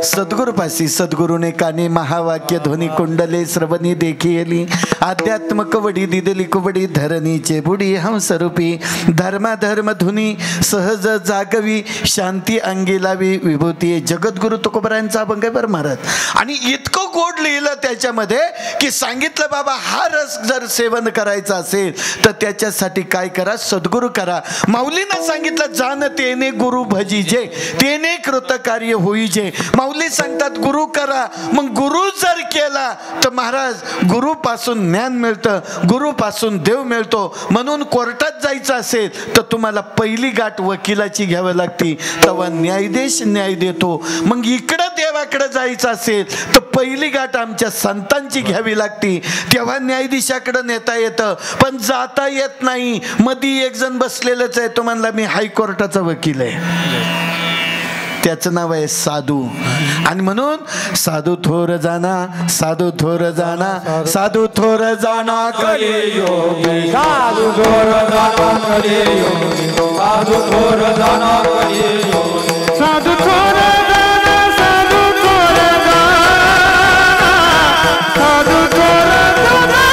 सद्गुरूपाशी. सद्गुरूने कानी महावाक्य ध्वनी कुंडले श्रवणी देखिली, आध्यात्म कवडी दिदली कुवडी धरणीचे बुडी हंसरूपी, धर्माधर्म धुनी सहज जागवी, शांती अंगी लावी विभूती. जगद्गुरु तुकोबरायांचा अभंग आहे बरं महाराज. आणि इतकं गोड लिहिलं त्याच्यामध्ये की सांगितलं बाबा हा रस जर सेवन करायचा असेल तर त्याच्यासाठी काय करा? सद्गुरू करा. माऊलीनं सांगितलं, जाण तेने गुरु भजीजे तेने कृतकार्य होईजे. माऊली सांगतात गुरु करा. मग गुरु जर केला तर महाराज गुरुपासून ज्ञान मिळतं, गुरुपासून देव मिळतो. म्हणून कोर्टात जायचं असेल तर तुम्हाला पहिली गाठ वकिलाची घ्यावी लागते, तेव्हा न्यायाधीश न्याय देतो. मग इकडं देवाकडे जायचं असेल तर पहिली गाठ आमच्या संतांची घ्यावी लागते, तेव्हा न्यायाधीशाकडे नेता येतं. पण जाता येत नाही. मधी एक जण बसलेलंच आहे, तो म्हणला मी हायकोर्टाचा वकील आहे, त्याचं नाव आहे साधू. आणि म्हणून साधू थोर जाना, साधू थोर जाना, साधू थोर जाना कलियोगी, साधू थोर जाना कलियोगी, साधू थोर जाना कलियोगी, साधू थोर जाना, साधू थोर जाना, साधू थोर जाना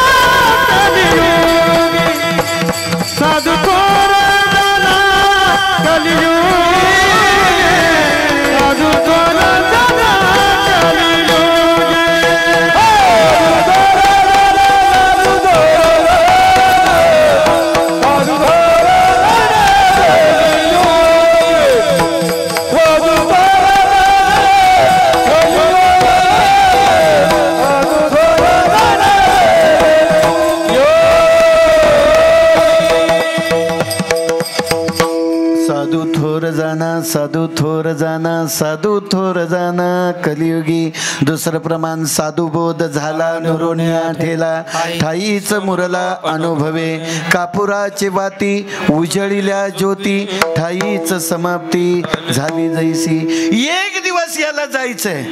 कलियोगी, साधू थोर जाना कलियोगी. साधू थोर जाना, साधू थोर जाना कलियुगी. दुसरं प्रमाण, साधू बोध झाला नुरोण्या ठेला, ठाईच मुरला अनुभवे, कापुराचे वाती उजळिल्या ज्योती, ठाईच समाप्ती झाली जैसी. एक दिवस याला जायचंय.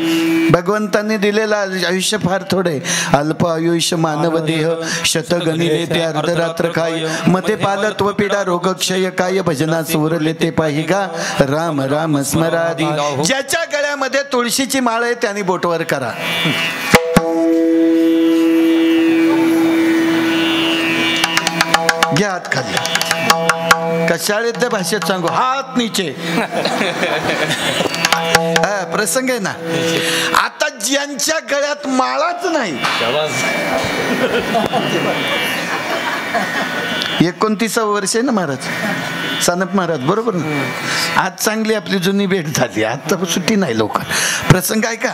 भगवंतांनी दिलेलं आयुष्य फार थोडे, अल्प आयुष्य मानव देह, शतगणिले ते अर्धरात्र काय, मते पालत्व पीडा रोगक्षय काय, भजनास उरले ते पाहि गा, राम राम स्मरादी. ज्याच्या गळ्यामध्ये तुळशीची माळ आहे त्यांनी बोटवर करा. घ्या हात खाली. कशाळेतल्या भाषेत सांगू, हात नीचे. प्रसंग आहे ना. आता ज्यांच्या गळ्यात माळाच नाही, 29 वर्ष आहे ना महाराज, सानप महाराज बरोबर ना. आज चांगली आपली जुनी भेट झाली, आता सुट्टी नाही लवकर. प्रसंग आहे का,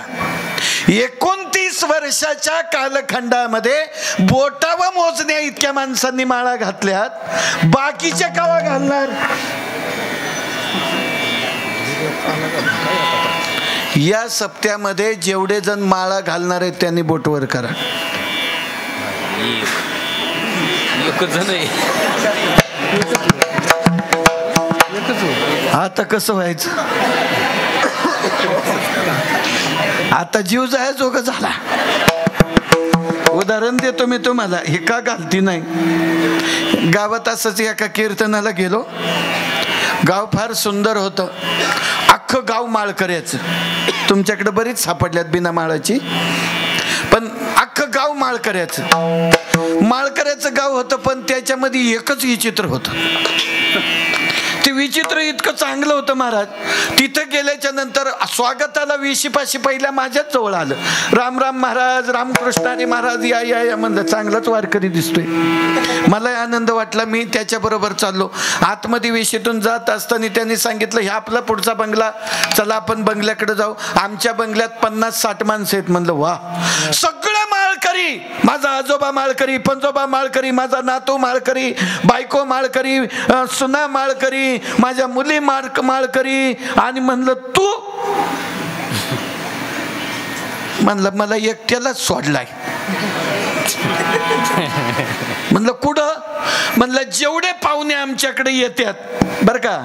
29 वर्षाच्या कालखंडामध्ये बोटावा मोजण्या इतक्या माणसांनी माळा घातल्यात, बाकीच्या कावा घालणार. या सप्त्यामध्ये जेवढे जण माळा घालणार आहेत त्यांनी बोटवर करा. आता कसं व्हायचं, आता जीव जायजोग झाला. उदाहरण देतो मी तुम्हाला, हे का घालती नाही. गावात असंच एका कीर्तनाला गेलो, गाव फार सुंदर होतं, अख्खं गाव माळकऱ्याचं. तुमच्याकडे बरीच सापडल्यात बिना माळाची, पण अख्खं गाव माळकऱ्याचं गाव होतं. पण त्याच्यामध्ये एकच विचित्र होतं. ते विचित्र इतकं चांगलं होतं महाराज, तिथं गेल्याच्या नंतर स्वागताला 20 पहिल्या माझ्याच जवळ आलं. राम राम महाराज, रामकृष्णारी महाराज, या या या म्हणलं. चांगलाच वारकरी दिसतोय, मला आनंद वाटला. मी त्याच्याबरोबर चाललो. आतमध्ये वेशीतून जात असताना त्यांनी सांगितलं, ह्या आपला पुढचा बंगला, चला आपण बंगल्याकडे जाऊ. आमच्या बंगल्यात 50-60 माणसं आहेत. म्हणलं वा, सगळे माळकरी, माझा आजोबा माळकरी, पंजोबा माळकरी, माझा नातू माळकरी, बायको माळकरी, सुना माळकरी, माझ्या मुली माळकरी. आणि म्हणलं तू, म्हणलं मला एकट्यालाच सोडलाय. म्हणलं कुठं, म्हणलं जेवढे पाहुणे आमच्याकडे येतात बरं का,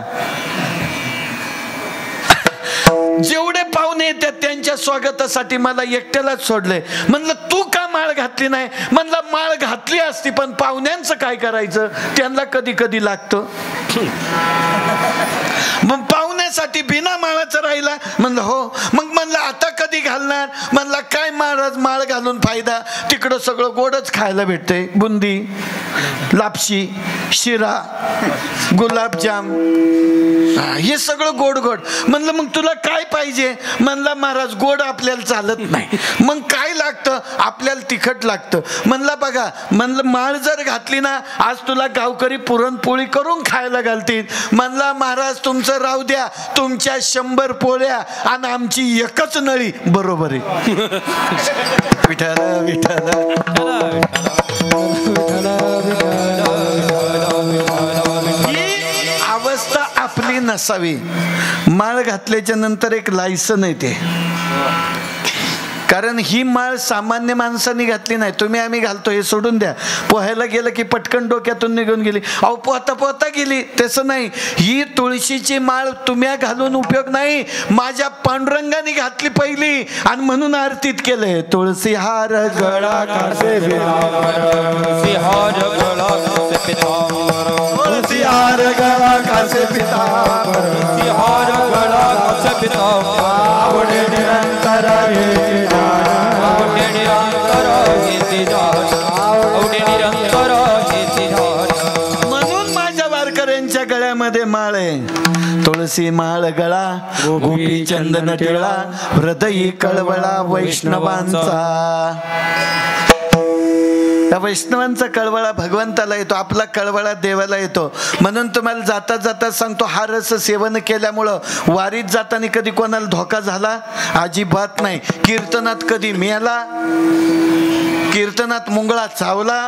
जेवढे पाहुणे येतात त्यांच्या स्वागतासाठी मला एकट्यालाच सोडलंय. म्हणलं तू का माळ घातली नाही. म्हणलं माळ घातली असती, पण पाहुण्यांचं काय करायचं, त्यांना कधी कधी लागतं. मग पाहुण्यासाठी बिना माळाचं राहिला. म्हणलं हो. मग म्हणलं आता कधी घालणार. म्हणलं काय महाराज, माळ घालून फायदा, तिकडं सगळं गोडच खायला भेटते, बुंदी, लापशी, शिरा, गुलाबजाम, हे सगळं गोड गोड. म्हणलं मग तुला काय पाहिजे. म्हणलं महाराज गोड आपल्याला चालत नाही. मग काय लागतं, आपल्याला तिखट लागतं. म्हणलं बघा, म्हणलं माळ जर घातली ना, आज तुला गावकरी पुरणपोळी करून खायला घालतील. म्हणला महाराज तुमचं राहू द्या, तुमच्या 100 पोळ्या आणि आमची एकच नळी. बरोबर आहे. विठ्ठल विठ्ठल. ही अवस्था आपली नसावी. माळ घातल्याच्या नंतर एक लायसन आहे ते, कारण ही माळ सामान्य माणसांनी घातली नाही. तुम्ही आम्ही घालतो हे सोडून द्या. पोहायला गेलं की पटकन डोक्यातून निघून गेली, अहो पोहता पोहता गेली, तसं नाही. ही तुळशीची माळ तुम्ही घालून उपयोग नाही. माझ्या पांडुरंगाने घातली पहिली, आणि म्हणून आरतीत केलंय, तुळसी हार गळा कासे तुळसी हार गळा कासे पितांबर, तुळसी हार गळा कासे पितांबर, तुळसी हार गळा कासे पितांबर, आवडे निरंतर म्हणून माझ्या वारकऱ्यांच्या गळ्यामध्ये माळ आहे. तुळसी माळ गळा, गोपी चंदन टिळा, हृदयी कळवळा वैष्णवांचा. त्या वैष्णवांचा कळवळा भगवंताला येतो, आपला कळवळा देवाला येतो. म्हणून तुम्हाला जाता जाता सांगतो, हा रस सेवन केल्यामुळं वारीत जाताना कधी कोणाला धोका झाला अजिबात नाही. कीर्तनात कधी मेला, कीर्तनात मुंगळा चावला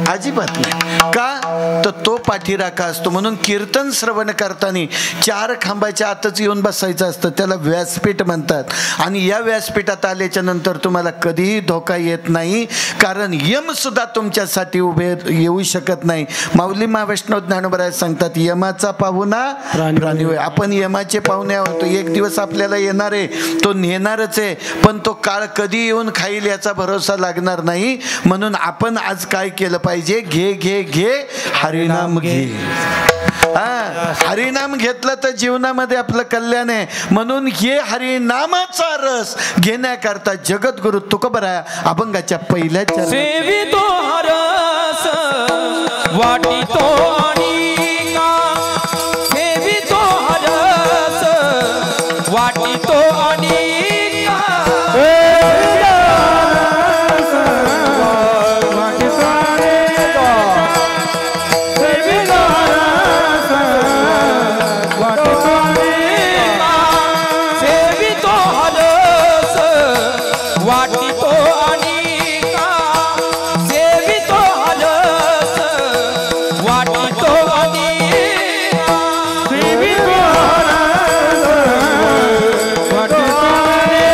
अजिबात नाही. का तर तो पाठीराखा असतो. म्हणून कीर्तन श्रवण करताना 4 खांबाच्या आतच येऊन बसायचं असतं, त्याला व्यासपीठ म्हणतात. आणि या व्यासपीठात आल्याच्या नंतर तुम्हाला कधीही धोका येत नाही, कारण यम सुद्धा तुमच्यासाठी उभे येऊ शकत नाही. माऊली महावैष्णव ज्ञानोबा सांगतात, यमाचा पाहुणा प्राणी होय. आपण यमाचे पाहुणे आहोत. एक दिवस आपल्याला येणार आहे, तो नेणारच आहे, पण तो काळ कधी येऊन खाईल याचा भरोसा लागणार नाही. म्हणून आपण आज काय केलं पाहिजे, घे घे घे हरिनाम घे. हरिनाम घेतलं तर जीवनामध्ये आपलं कल्याण आहे. म्हणून हे हरिनामाचा रस घेण्याकरता जगद्गुरु तुकोबरा अभंगाच्या पहिल्या सेवितो हरस वाटितो अनिका, सेवितो हरस वाटितो अनिका, सेवितो वाटितो आणि का सेवितो आलस वाटितो आणि सेवितो आलस वाटितो आणि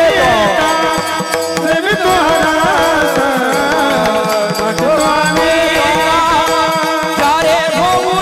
सेवितो आलस वाटितो आणि चारे होऊन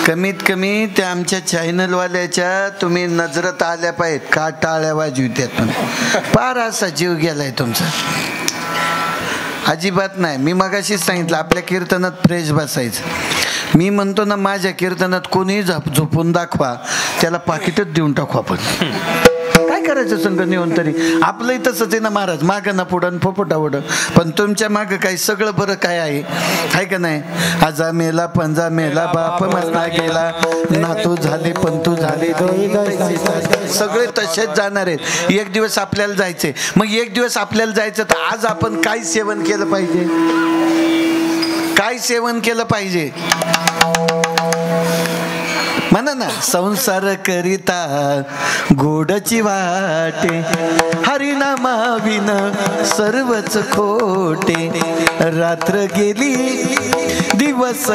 कमीत कमी त्या आमच्या चॅनलवाल्याच्या तुम्ही नजरत आल्या पाहिजेत का टाळ्या वाजवित्यातून फार असा जीव गेलाय तुमचा अजिबात नाही. मी मगाशीच सांगितलं आपल्या कीर्तनात फ्रेश बसायचं. मी म्हणतो ना माझ्या कीर्तनात कोणीही झोपून दाखवा त्याला पाकिटच देऊन टाकू आपण. काय करायचं संघ नेऊन तरी आपलंही तसंच आहे ना महाराज मागं ना पुढं फोपोटावड पण तुमच्या मागं काही सगळं बरं काय आहे का नाही. आजा मेला पंजा मेला बाप मरला गेला नातू झाले पंतू झाले सगळे तसेच जाणार आहेत. एक दिवस आपल्याला जायचे मग एक दिवस आपल्याला जायचं तर आज आपण काय सेवन केलं पाहिजे काय सेवन केलं पाहिजे म्हणा ना. संसार करिता गोडची वाटे हरिनामाविन सर्वच खोटे रात्र गेली दिवस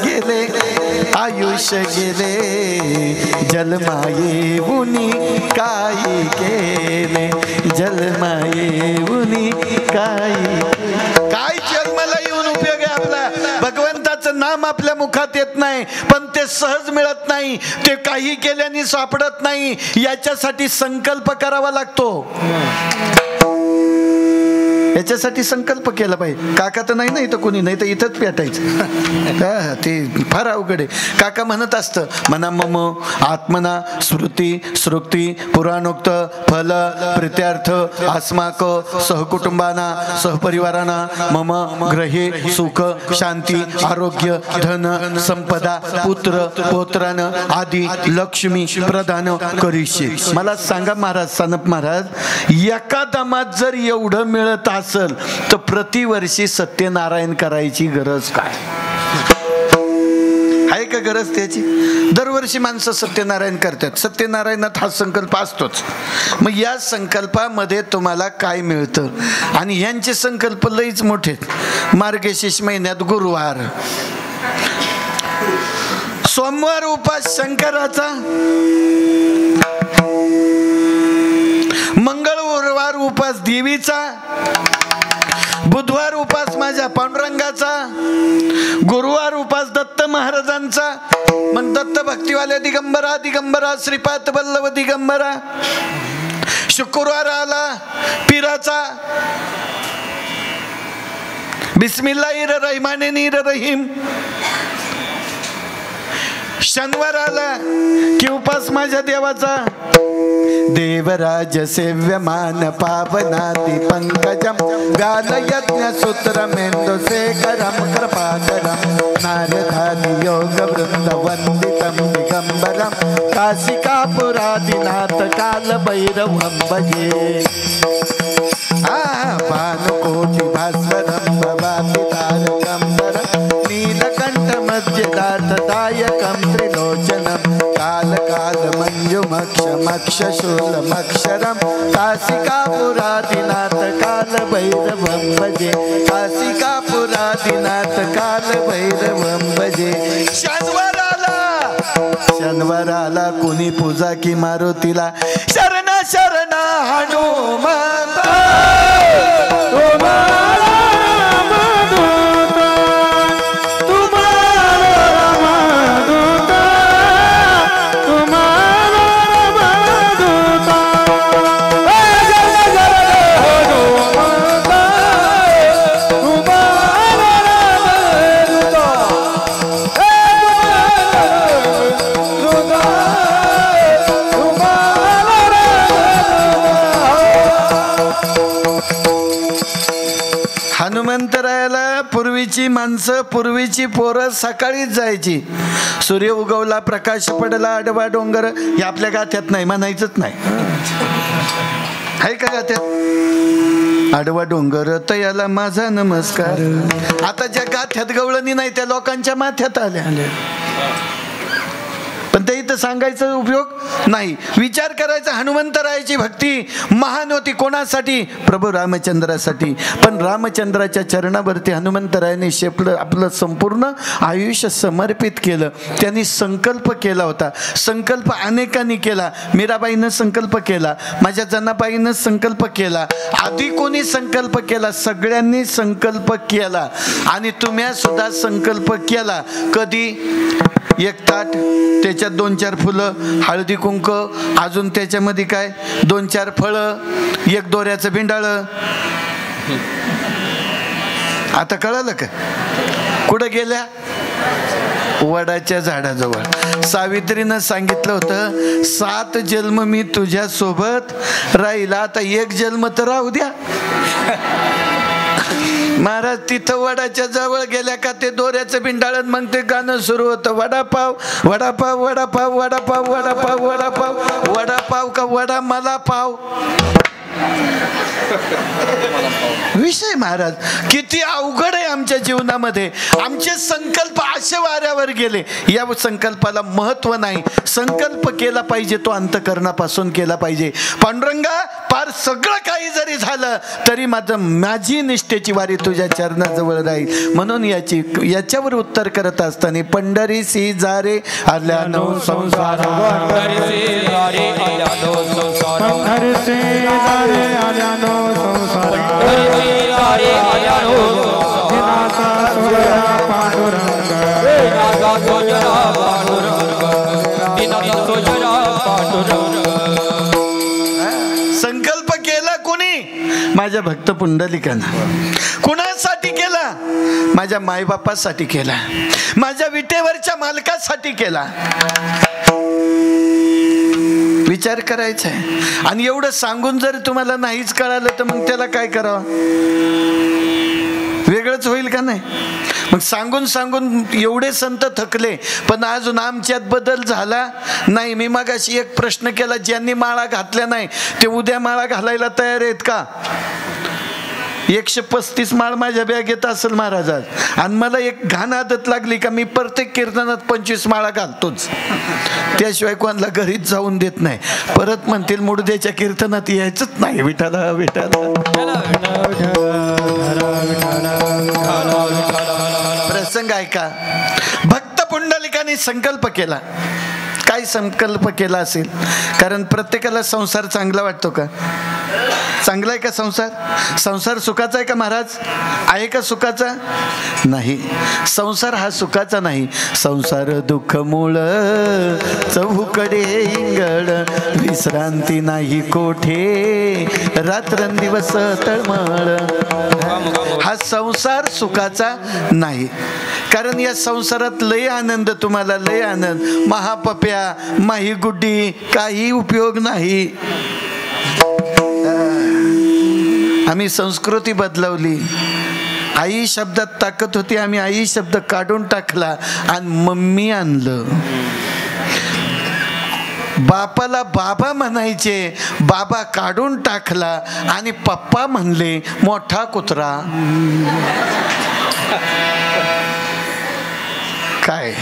गेले आयुष्य गेले जलमाये उनी काय केले जलमाये उनी काय जन्माला येऊन उपयोग आहे आपला. भगवंताचं नाम आपल्या मुखात येत नाही पण ते सहज मिळत नाही ते काही केल्याने सापडत नाही. याच्यासाठी संकल्प करावा लागतो. याच्यासाठी संकल्प केला पाहिजे. काका तर नाही ना इथं कोणी नाही तर इथंच पेटायचं ते फार अवघड आहे. काका म्हणत असतं मना मम आत्मना स्मृती श्रुती पुराणोक्त फल प्रित्यार्थ अस्माक सहकुटुंबाना सहपरिवाराना मम ग्रहे सुख शांती आरोग्य धन संपदा पुत्र पौत्रान आदी लक्ष्मी प्रदान करीशे. मला सांगा महाराज सनप महाराज एका दमात जर एवढं मिळत असेल तर प्रतिवर्षी सत्यनारायण करायची गरज काय आहे का गरज त्याची. दरवर्षी माणसं सत्यनारायण करतात. सत्यनारायणात हा संकल्प असतोच. मग या संकल्पामध्ये तुम्हाला काय मिळतं आणि यांचे संकल्प लईच मोठे. मार्गशीर्ष महिन्यात गुरुवार सोमवार उपास शंकराचा मंगळवार उपास देवीचा बुधवार उपास माझ्या पांडुरंगाचा गुरुवार उपास दत्त महाराजांचा. मग दत्त भक्तिवाल्या दिगंबरा दिगंबरा श्रीपाद वल्लभ दिगंबरा. शुक्रवार आला पीराचा बिस्मिल्लाहिर रहमानिर रहीम. शनिवार आला की उपास माझ्या देवाचा देवराज सेव्यमान पावनाति पंकजम व्याल यज्ञ सूत्र मेंदु शेखरम कृपाकरम नारदादि योग वृंद वंदितम दिगंबरम काशिकापुरादिनाथ काल भैरवं भजे. भानुकोटि भास्वरं भवामि तारकं नीलकंठ मध्यदार्थदायकं त्रिलोचनं काल काल मंजुमक्षम शूलमक्षरम काशिकापुरादिनाथ काल भैरवं भजे काशिकापुरादिनाथ काल भैरवं भजे शनिवार आला कोणी पूजा की मारुतीला शरण शरण हनुमंत हनुमंतरायाला पूर्वीची माणसं पूर्वीची पोरं सकाळीच जायची. सूर्य उगवला प्रकाश पडला आडवा डोंगर हे आपल्या गाथ्यात नाही म्हणायचंच नाही. आहे का गाथ्यात आडवा डोंगर तयाला माझा नमस्कार. आता ज्या गाथ्यात गवळणी नाही त्या लोकांच्या माथ्यात आल्या. पण ते इथं सांगायचा उपयोग नाही. विचार करायचा हनुमंतरायाची भक्ती महान होती. कोणासाठी? प्रभू रामचंद्रासाठी. पण रामचंद्राच्या चरणावरती हनुमंतरायाने आपलं संपूर्ण आयुष्य समर्पित केलं. त्यांनी संकल्प केला होता. संकल्प अनेकांनी केला. मीराबाईनं संकल्प केला, माझ्या जनाबाईनं संकल्प केला, आधी कोणी संकल्प केला? सगळ्यांनी संकल्प केला. आणि तुम्ही सुद्धा संकल्प केला. कधी? एक ताट, त्याच्यात 2-4 फुलं, हळदी कुंक, अजून त्याच्यामध्ये काय 2-4 फळं, एक दोऱ्याचं बिंडाळ. आता कळालं का? कुठं गेल्या? वडाच्या झाडाजवळ. सावित्रीनं सांगितलं होतं 7 जन्म मी तुझ्या सोबत राहिला, आता 1 जन्म तर राहू द्या. महाराज तिथं वडाच्या जवळ गेल्या का ते दोऱ्याचं बिंडाळत मग ते गाणं सुरू होतं. वडापाव वडापाव वडापाव वडापाव वडापाव वडापाव वडापाव का वडा मला पाव. विषय महाराज किती अवघड आहे आमच्या जीवनामध्ये. आमचे संकल्प असे वाऱ्यावर गेले. या संकल्पाला महत्व नाही. संकल्प केला पाहिजे तो अंतःकरणापासून केला पाहिजे. पांडुरंगा पार सगळं काही जरी झालं तरी माझी निष्ठेची वारी तुझ्या चरणाजवळ राहील. म्हणून याच्यावर उत्तर करत असताना पंढरीसी जारे आल्यानो संसार संकल्प केला कोणी? माझ्या भक्त पुंडलिकानं. कुणासाठी केला? माझ्या मायबापासाठी केला, माझ्या विटेवरच्या मालकासाठी केला. विचार करायचा आहे. आणि एवढं सांगून जर तुम्हाला नाहीच कळालं तर मग त्याला काय करावं? वेगळंच होईल का नाही? मग सांगून सांगून एवढे संत थकले पण अजून आमच्यात बदल झाला नाही. मी मगाशी एक प्रश्न केला, ज्यांनी माळा घातल्या नाही ते उद्या माळा घालायला तयार आहेत का? 135 माळ माझ्या बॅगेत असेल महाराजात. आणि मला एक घाण आदत लागली का मी प्रत्येक कीर्तनात 25 माळा घालतोच. त्याशिवाय कोणाला घरीच जाऊन देत नाही. परत म्हणतील मुडद्याच्या कीर्तनात यायचंच नाही. विठाला विठाला. प्रसंग ऐका. भक्त पुंडलिकाने संकल्प केला. काय संकल्प केला असेल? कारण प्रत्येकाला संसार चांगला वाटतो का? चांगला आहे का संसार? संसार सुखाचा आहे का महाराज? आहे का सुखाचा? नाही. संसार हा सुखाचा नाही. संसार दुःख मूळ चहूकडे इंगळ विश्रांती नाही कोठे रात्रंदिवस तळमळ. हा संसार सुखाचा नाही. कारण या संसारात लय आनंद, तुम्हाला लय आनंद. महापप्या माही गुड्डी काही उपयोग नाही. आम्ही संस्कृती बदलवली. आई शब्दात ताकद होती, आम्ही आई शब्द काढून टाकला आणि मम्मी आणलं. बापाला बाबा म्हणायचे, बाबा काढून टाकला आणि पप्पा म्हणले मोठा कुत्रा. काय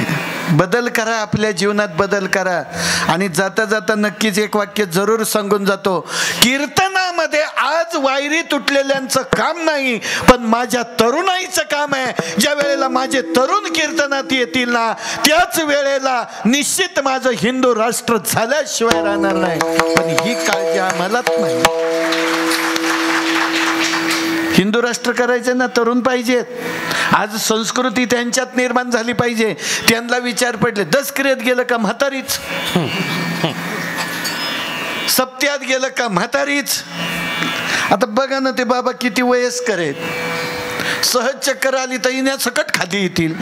बदल करा, आपल्या जीवनात बदल करा. आणि जाता जाता नक्कीच एक वाक्य जरूर सांगून जातो, कीर्तनामध्ये आज वायरी तुटलेल्यांचं काम नाही, पण माझ्या तरुणाईचं काम आहे. ज्या वेळेला माझे तरुण कीर्तनात येतील ना, त्याच वेळेला निश्चित माझं हिंदू राष्ट्र झाल्याशिवाय राहणार नाही. पण ही काळजी आम्हालाच नाही. हिंदू राष्ट्र करायचे ना, तरुण पाहिजेत. आज संस्कृती त्यांच्यात निर्माण झाली पाहिजे. त्यांना विचार पडले, दसक्रियेत गेलं का म्हातारीच, सप्त्यात गेलं का म्हातारीच. आता बघा ना, ते बाबा किती वयस्कर आहेत. सहज चक्कर आली तर इण्यासकट खाली येतील.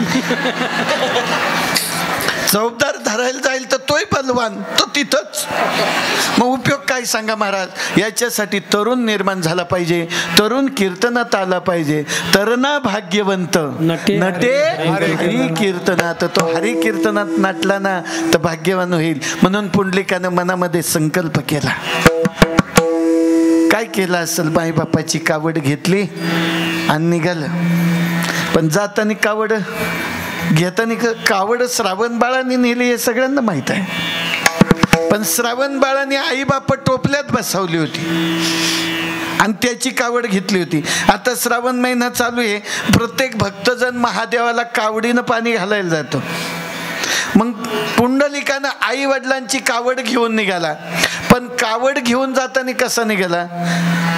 चौबदार धरायला जाईल तर तोय बलवान, तो तिथंच. मग उपयोग काय सांगा महाराज. याच्यासाठी तरुण निर्माण झाला पाहिजे, तरुण कीर्तनात आला पाहिजे. तरुणा भाग्यवंत नटे हरी कीर्तनात. तो हरी कीर्तनात नाटला ना तर भाग्यवान होईल. म्हणून पुंडलिकानं मनामध्ये संकल्प केला. काय केलं असेल, माई बापाची कावड घेतली आणि निघालं. पण जाताना कावड घेताना कावड श्रावण बाळाने नेली हे सगळ्यांना माहित आहे. पण श्रावण बाळाने आई बाप टोपल्यात बसवली होती आणि त्याची कावड घेतली होती. आता श्रावण महिना चालू आहे, प्रत्येक भक्तजन महादेवाला कावडीनं पाणी घालायला जातो. मग पुंडलिकानं आई वडिलांची कावड घेऊन निघाला. पण कावड घेऊन जाताना कसा निघाला,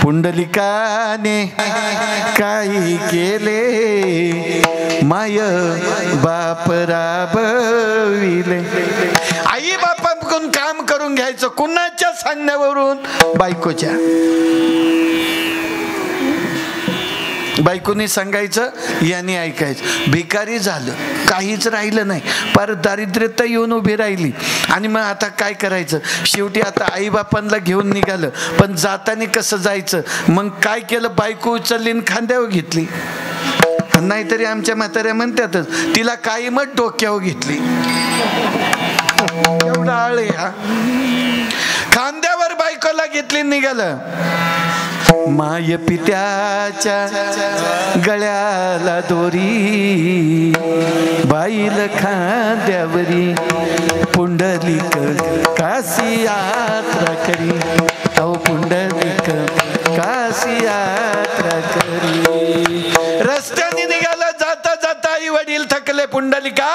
पुंडलिकाने काही केले माय बाप राबविले. आई बापाकडून काम करून घ्यायचं, कुणाच्या सांगण्यावरून, बायकोच्या. बायकोनी सांगायचं, याने ऐकायचं. भिकारी झालं, काहीच राहिलं नाही, फार दारिद्र्यता येऊन उभी राहिली. आणि मग आता काय करायचं. शेवटी आता आईबापांना घेऊन निघालं. पण जाताना कसं जायचं. मग काय केलं, बायको उचलली आणि खांद्यावर घेतली. नाहीतरी आमच्या म्हाताऱ्या म्हणतातच, तिला काही मत डोक्यावर घेतली. एवढा आळे हा. खांद्यावर बायकोला घेतली, निघालं. माय पित्याच्या गळ्याला दोरी, बाईल खांद्यावरी, पुंडलिक काशी यात्रा करी. अहो पुंडलिक काशी यात्रा करी. रस्त्याने निघाला. जाता जाता आई वडील थकले. पुंडलिका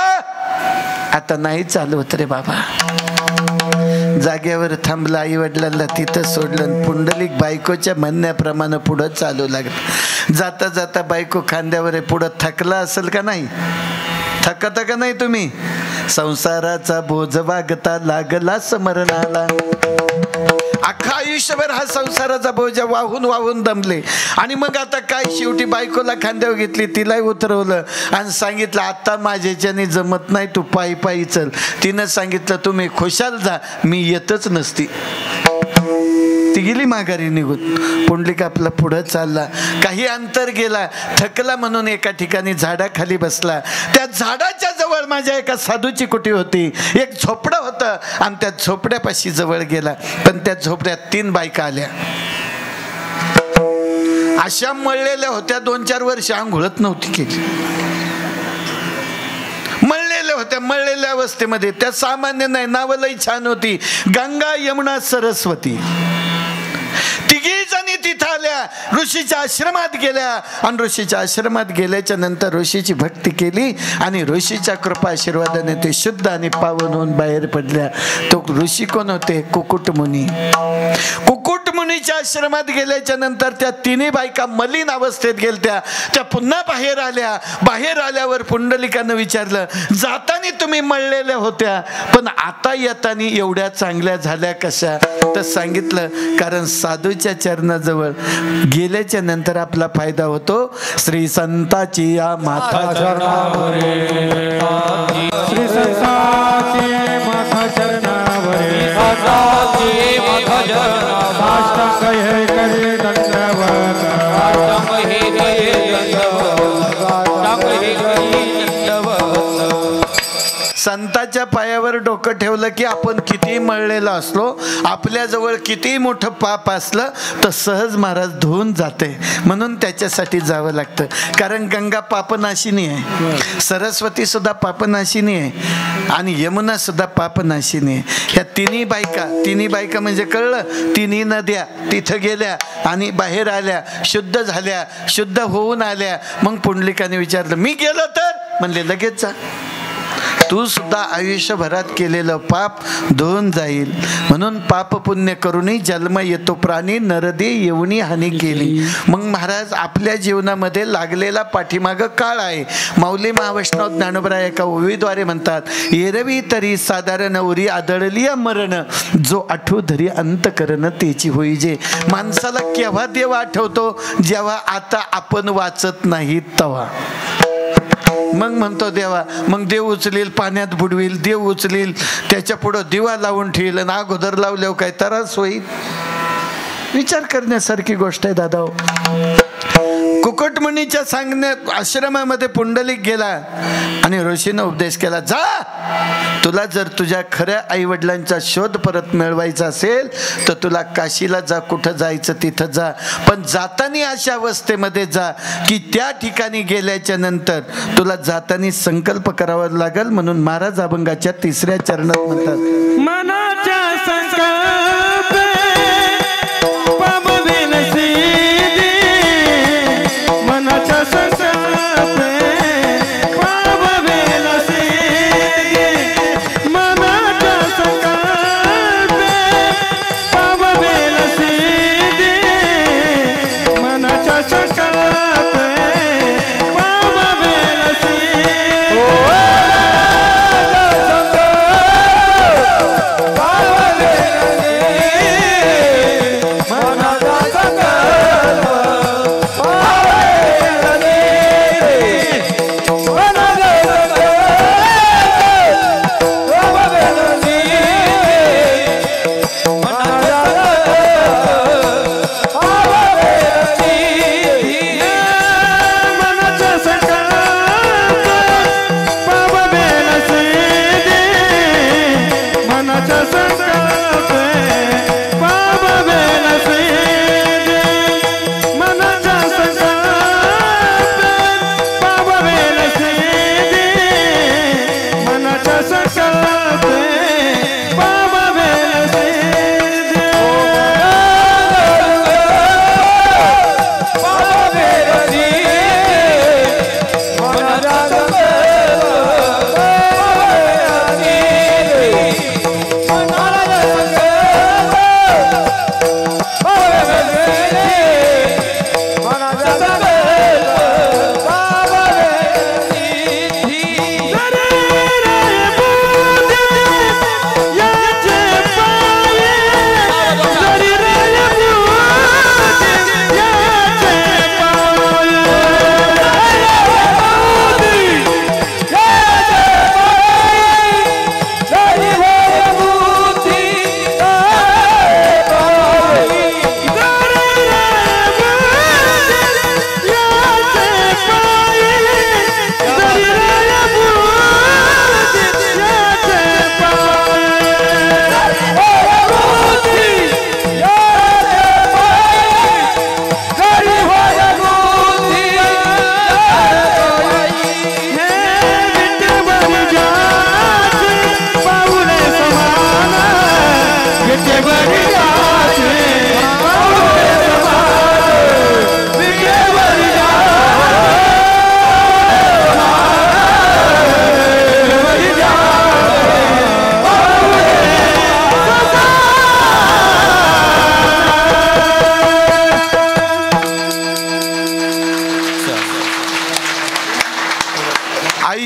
आता नाही चालवत रे बाबा. जागेवर थांबला. आई वडिलांना तिथं सोडलं. पुंडलिक बायकोच्या म्हणण्याप्रमाणे पुढं चालू लागलं. जाता जाता बायको खांद्यावर आहे. पुढं थकला असेल का नाही, थकता का नाही तुम्ही. संसाराचा बोज वागता लागला स्मरणाला. अख्खा आयुष्यभर हा संसाराचा बोजा वाहून वाहून दमले. आणि मग आता काय, शेवटी बायकोला खांद्यावर घेतली, तिलाही उतरवलं आणि सांगितलं, आता माझ्याच्याने जमत नाही, तू पायी पायी चल. तिनं सांगितलं, तुम्ही खुशाल जा, मी येतच नसती. ती गेली माघारी निघून. पुंडलिक आपला पुढं चालला. काही अंतर गेला, थकला म्हणून एका ठिकाणी झाडाखाली बसला. त्या झाडाच्या जवळ माझ्या एका साधूची कुटी होती. एक झोपडं होतं आणि त्या झोपड्यापाशी जवळ गेला. पण त्या झोपड्यात 3 बायका आल्या. अशा मळलेल्या होत्या, 2-4 वर्ष आंघोळत नव्हती केली. मळलेल्या होत्या, मळलेल्या अवस्थेमध्ये. त्या सामान्य नाही, नावं लई छान होती, गंगा यमुना सरस्वती. तिघी जणी तिथं आल्या. ऋषीच्या आश्रमात गेल्या आणि ऋषीच्या आश्रमात गेल्याच्या नंतर ऋषीची भक्ती केली आणि ऋषीच्या कृपा आशीर्वादाने ते शुद्ध आणि पावन होऊन बाहेर पडल्या. तो ऋषी कोण होते, कुकुट मुनी. कुकुट मुनीच्या आश्रमात गेल्याच्या नंतर त्या 3 बायका मलिन अवस्थेत गेलत्या. त्या पुन्हा बाहेर आल्या. बाहेर आल्यावर पुंडलिकानं विचारलं, जाताना तुम्ही मळलेल्या होत्या, पण आता येताना एवढ्या चांगल्या झाल्या कशा. तर सांगितलं, कारण साधूच्या चरणाजवळ गेल्याच्या नंतर आपला फायदा होतो. श्री संताची या माथा चरणावरे, श्री संताची माथा चरणावरे, संताची माथा चरणावरे, साष्टांग हे करे दंडवत, साष्टांग हे करे दंडवत, साष्टांग हे करे दंडवत. संताच्या पायावर डोकं ठेवलं की आपण कितीही मळलेलं असलो, आपल्याजवळ कितीही मोठं पाप असलं तर सहज महाराज धुवून जाते. म्हणून त्याच्यासाठी जावं लागतं. कारण गंगा पापनाशिनी आहे, सरस्वती सुद्धा पापनाशिनी आहे आणि यमुना सुद्धा पापनाशिनी आहे. ह्या तिन्ही बायका म्हणजे कळलं, तिन्ही नद्या तिथं गेल्या आणि बाहेर आल्या, शुद्ध झाल्या, शुद्ध होऊन आल्या. मग पुंडलिकाने विचारलं, मी गेलो तर? म्हणले लगेच जा, तू सुद्धा आयुष्यभरात केलेलं पाप धुवून जाईल. म्हणून पाप पुण्य करूनही जन्म येतो प्राणी, नरदे येऊनी हानी केली. मग महाराज आपल्या जीवनामध्ये लागलेला पाठीमागं काळ आहे. माऊली महावैष्णव ज्ञानोबा एका ओवीद्वारे म्हणतात, एरवी तरी साधारण उरी आदळली मरण, जो आठवू धरी अंत करण तेची होई जे. माणसाला केव्हा देव आठवतो? जेव्हा आता आपण वाचत नाही तेव्हा. मग म्हणतो देवा, मग देव उचलील, पाण्यात बुडवील, देव उचलील, त्याच्या पुढं दिवा लावून ठेवील आणि अगोदर लावल्यावर काय त्रास होईल? विचार करण्यासारखी गोष्ट आहे दादा. कुकटमुनीच्या सांगण्यात आश्रमामध्ये पुंडलिक गेला आणि ऋषीनं उपदेश केला, जा, तुला जर तुझ्या खऱ्या आईवडिलांचा शोध परत मिळवायचा असेल तर तुला काशीला जा, कुठं जायचं तिथं जा. पण जाताना अशा अवस्थेमध्ये जा की त्या ठिकाणी गेल्याच्या नंतर तुला जाताना संकल्प करावा लागेल. म्हणून महाराज अभंगाच्या 3ऱ्या चरणात म्हणतात, मनाच्या संकल्प पामवेल सिद्धी, मनाच्या संकल्प पामवेल सिद्धी, मनाच्या संकल्प पामवेल सिद्धी, मनाच्या संकल्प पामवेल सिद्धी.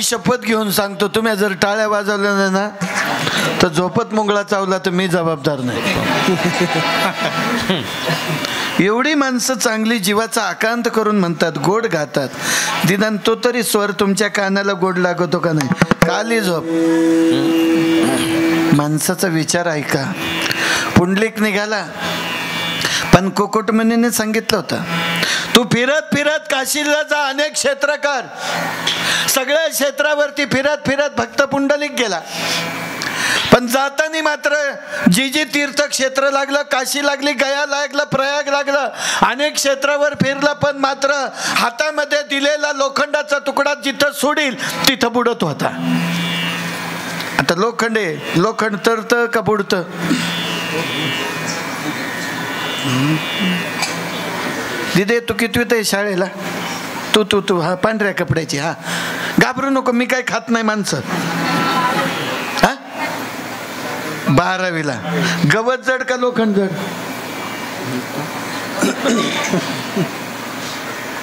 शपथ घेऊन सांगतो, तुम्ही जर टाळ्या वाजवल्या ना तर झोपत मुंगळा चावला तर मी जबाबदार नाही. एवढी माणसं चांगली जीवाचा आकांत करून म्हणतात, गोड गातात. निदान तो तरी स्वर तुमच्या कानाला गोड लागतो का नाही? काली झोप. माणसाचा विचार ऐका. पुंडलिक निघाला, पण कुकुटमुनीने सांगितलं होतं, तू फिरत फिरत काशीला जा, अनेक क्षेत्र कर. सगळ्या क्षेत्रावरती फिरत फिरत भक्त पुंडलिक गेला. पण जाताना मात्र जी तीर्थक्षेत्र लागलं, काशी लागली, गया लागलं, प्रयाग लागलं, अनेक क्षेत्रावर फिरलं, पण मात्र हातामध्ये दिलेला लोखंडाचा तुकडा जिथं सोडील तिथं बुडत होता. आता लोखंड तरतं का बुडतं? दिदे तू कितवीत आहे शाळेला? तू हा पांढऱ्या कपड्याची, हा घाबरू नको, मी काय खात नाही माणसं. 12वीला. गवत जड का लोखंड जड?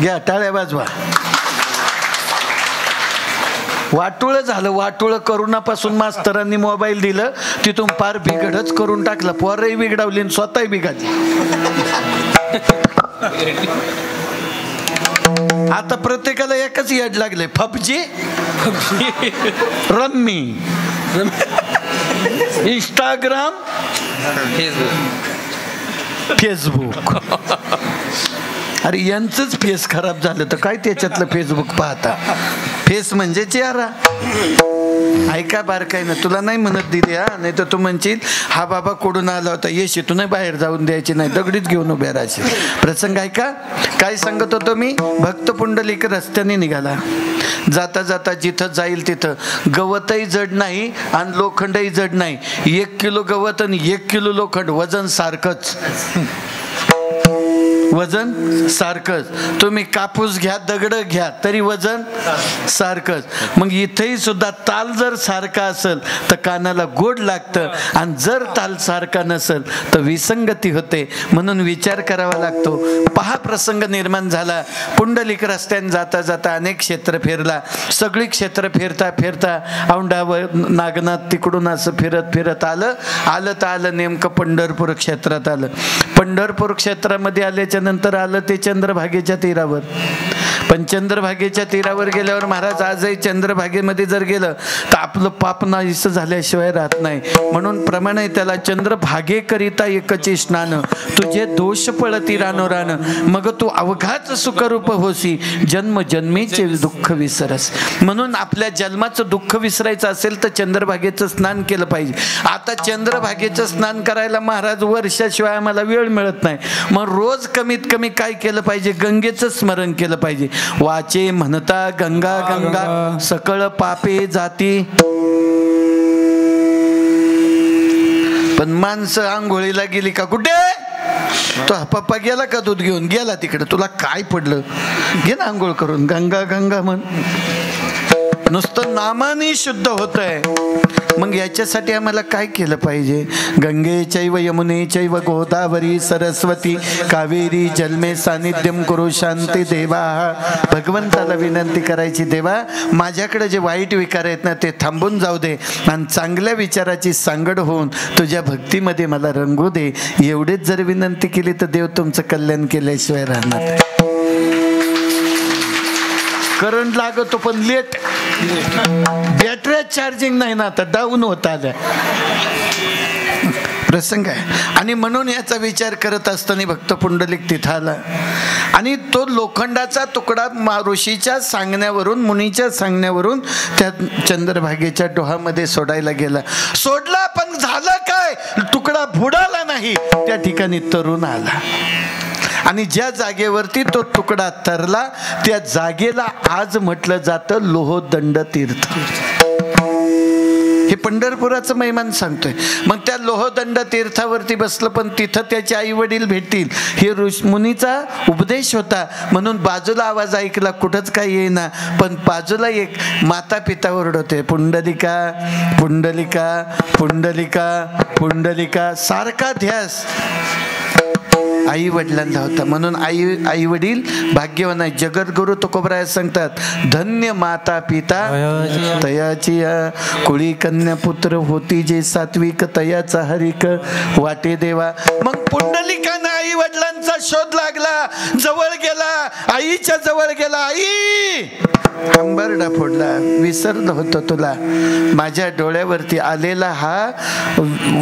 घ्या टाळ्या वाजवा. वाटोळं झालं, वाटोळं. करोनापासून मास्तरांनी मोबाईल दिलं, तिथून पार बिघडच करून टाकला. पोरही बिघडवली आणि स्वतःही बिघडली. आता प्रत्येकाला एकच याड लागले, पबजी, रम्मी, इंस्टाग्राम, फेसबुक. अरे यांचंच फेस खराब झालं तर काय त्याच्यातलं फेसबुक पाहता? फेस म्हणजे चेहरा. ऐका बारकाय ना, तुला नाही म्हणत दिदी, हा नाही तर तू म्हणशील हा बाबा कोडून आला होता, येशी तू नाही बाहेर जाऊन द्यायची नाही, दगडीत घेऊन उभ्या राहायची. प्रसंग ऐका. काय सांगत होतो मी? भक्त पुंडलिक रस्त्याने निघाला. जाता जाता जिथं जाईल तिथं गवतही जड नाही आणि लोखंडही जड नाही. 1 किलो गवत आणि 1 किलो लोखंड, वजन सारखंच. वजन सारखंच. तुम्ही कापूस घ्या, दगड घ्या, तरी वजन सारखंच. मग इथेही सुद्धा ताल जर सारखा असेल तर कानाला गोड लागतं, आणि जर ताल सारखा नसेल तर विसंगती होते. म्हणून विचार करावा लागतो. पहा प्रसंग निर्माण झाला. पुंडलिक रस्त्याने जाता जाता अनेक क्षेत्र फिरला. सगळी क्षेत्र फिरता फिरता औंढावर नागनाथ तिकडून असं फिरत फिरत आलं नेमकं पंढरपूर क्षेत्रात आलं. पंढरपूर क्षेत्रामध्ये आल्याच्या नंतर आलं ते चंद्रभागेच्या तीरावर. पण चंद्रभागेच्या तीरावर गेल्यावर महाराज आजही चंद्रभागेमध्ये जर गेलं तर आपलं पाप नाहीसं झाल्याशिवाय राहत नाही. म्हणून प्रमाण आहे त्याला, चंद्रभागेकरिता एकची स्नान, तुझे दोष पळती रानो रान, मग तू अवघाच सुखरूप होसी, जन्म जन्मीचे दुःख विसरस. म्हणून आपल्या जन्माचं दुःख विसरायचं असेल तर चंद्रभागेचं स्नान केलं पाहिजे. आता चंद्रभागेचं स्नान करायला महाराज वर्षाशिवाय आम्हाला वेळ मिळत नाही. मग रोज कमीत कमी काय केलं पाहिजे? गंगेचं स्मरण केलं पाहिजे. वाचे म्हणता गंगा गंगा, सकळ पापे जाती. पण माणसं आंघोळीला गेली का कुठे? तो पप्पा गेला का दूध घेऊन? गेला तिकडे. तुला काय पडलं? घे ना आंघोळ करून. गंगा गंगा म्हण. नुसतं नामाने शुद्ध होत आहे. मग याच्यासाठी आम्हाला काय केलं पाहिजे? गंगे चैव यमुने चैव गोदावरी सरस्वती कावेरी जन्मे सानिध्यम कुरु शांती देवा. भगवंताला विनंती करायची, देवा माझ्याकडे जे वाईट विकार आहेत ना ते थांबून जाऊ दे, आणि चांगल्या विचाराची सांगड होऊन तुझ्या भक्तीमध्ये मला रंगू दे. एवढीच जर विनंती केली तर देव तुमचं कल्याण केल्याशिवाय राहणार नाही. करंट लागतो पण लेट. बॅटऱ्या चार्जिंग नाही ना, आता डाऊन होत आल्या. प्रसंग आहे. आणि म्हणून याचा विचार करत असताना भक्त पुंडलिक तिथं आला आणि तो लोखंडाचा तुकडा ऋषीच्या सांगण्यावरून, मुनीच्या सांगण्यावरून त्या चंद्रभागेच्या डोहामध्ये सोडायला गेला. सोडला, पण झालं काय? तुकडा बुडाला नाही. त्या ठिकाणी तरुण आला आणि ज्या जागेवरती तो तुकडा तरला त्या जागेला आज म्हटलं जातं लोहदंड तीर्थ. हे पंढरपुराचं महिमान सांगतोय. मग त्या लोहदंड तीर्थावरती बसलं, पण तिथं त्याचे आई वडील भेटतील हे मुनीचा उपदेश होता. म्हणून बाजूला आवाज ऐकला, कुठंच काही येईना, पण बाजूला एक माता पिता ओरडते, पुंडलिका पुंडलिका पुंडलिका पुंडलिका. सारखा ध्यास आई वडिलांना होता. म्हणून आई वडील भाग्यवान आहे. जगद्गुरु तुकोबराय सांगतात, धन्य माता पिता तयाची कुळी कन्या पुत्र होती जे सात्विक तयाचा हरिक वाटे देवा. मग पुंडलिकानं आई वडिलांचा शोध लागला, जवळ गेला, आईच्या जवळ गेला. आई हंबरडा फोडला, विसरलो होतो तुला. माझ्या डोळ्यावरती आलेला हा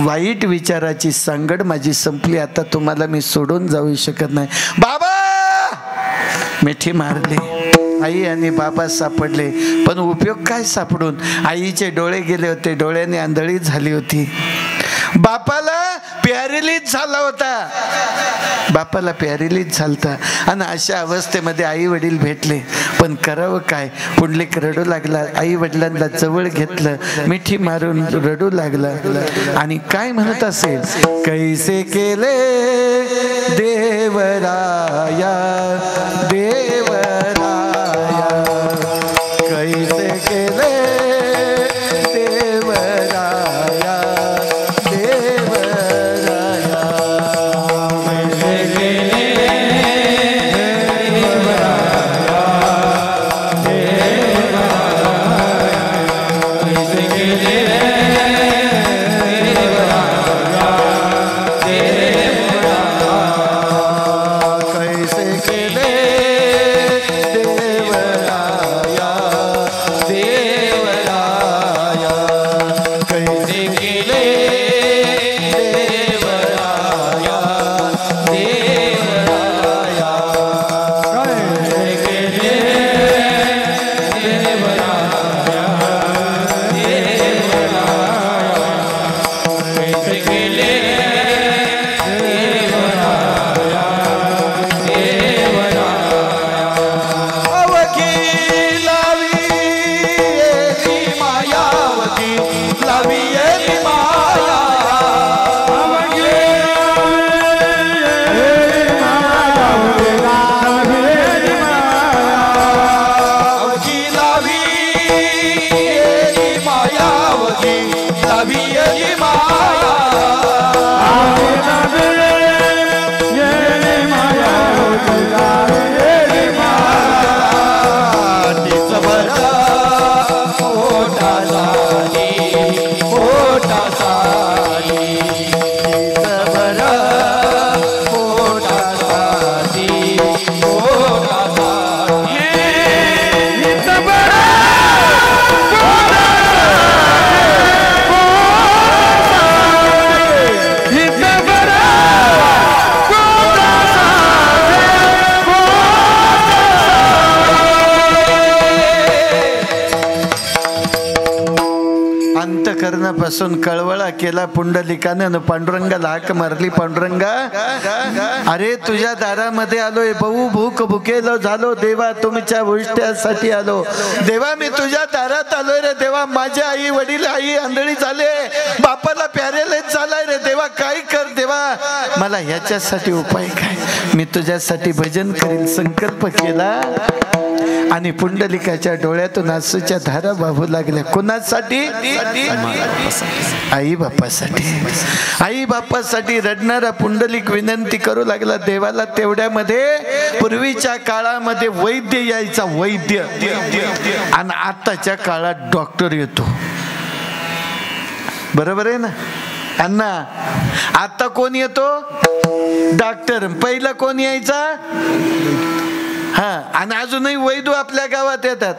वाईट विचाराची सांगड माझी संपली. आता तुम्हाला मी सोडून जाऊ शकत नाही. बाबा मिठी मारली. आई आणि बाबा सापडले, पण उपयोग काय सापडून? आईचे डोळे गेले होते, डोळ्याने आंधळी झाली होती. बापाला पॅरेलिस झाला होता, बापाला पॅरेलिस झालता. आणि अशा अवस्थेमध्ये आई वडील भेटले, पण करावं काय? पुंडलिक रडू लागला. आई वडिलांना जवळ घेतलं, मिठी मारून रडू लागला. आणि काय म्हणत असेल? कैसे केले देवराया देवराया, कैसे केले देवराया देवराया, कैसे केले पासून कळवळा केला पुंडलिकानं. पांडुरंगाला हाक मारली. पांडुरंगा, अरे तुझ्या दारामध्ये आलोय, बहु भूक भुकेलो झालो देवा, तुमच्या उष्ट्यासाठी आलो. देवा मी तुझ्या दारात आलोय रे देवा. माझ्या आई वडील आई आंधळी झाले, बापाला पॅरेलाइज झालाय रे देवा. काय कर देवा, मला ह्याच्यासाठी उपाय काय? मी तुझ्यासाठी भजन करील संकल्प केला. आणि पुंडलिकाच्या डोळ्यातून आसूच्या धारा वाहू लागल्या. कोणासाठी? आई बापासाठी. आई बापासाठी रडणारा पुंडलिक विनंती करू लागला देवाला. तेवढ्यामध्ये पूर्वीच्या काळामध्ये वैद्य यायचा, वैद्य. आणि आताच्या काळात डॉक्टर येतो. बरोबर आहे ना अण्णा? आता कोण येतो? डॉक्टर. पहिला कोण यायचा? हा. आणि अजूनही वैद्य आपल्या गावात येतात.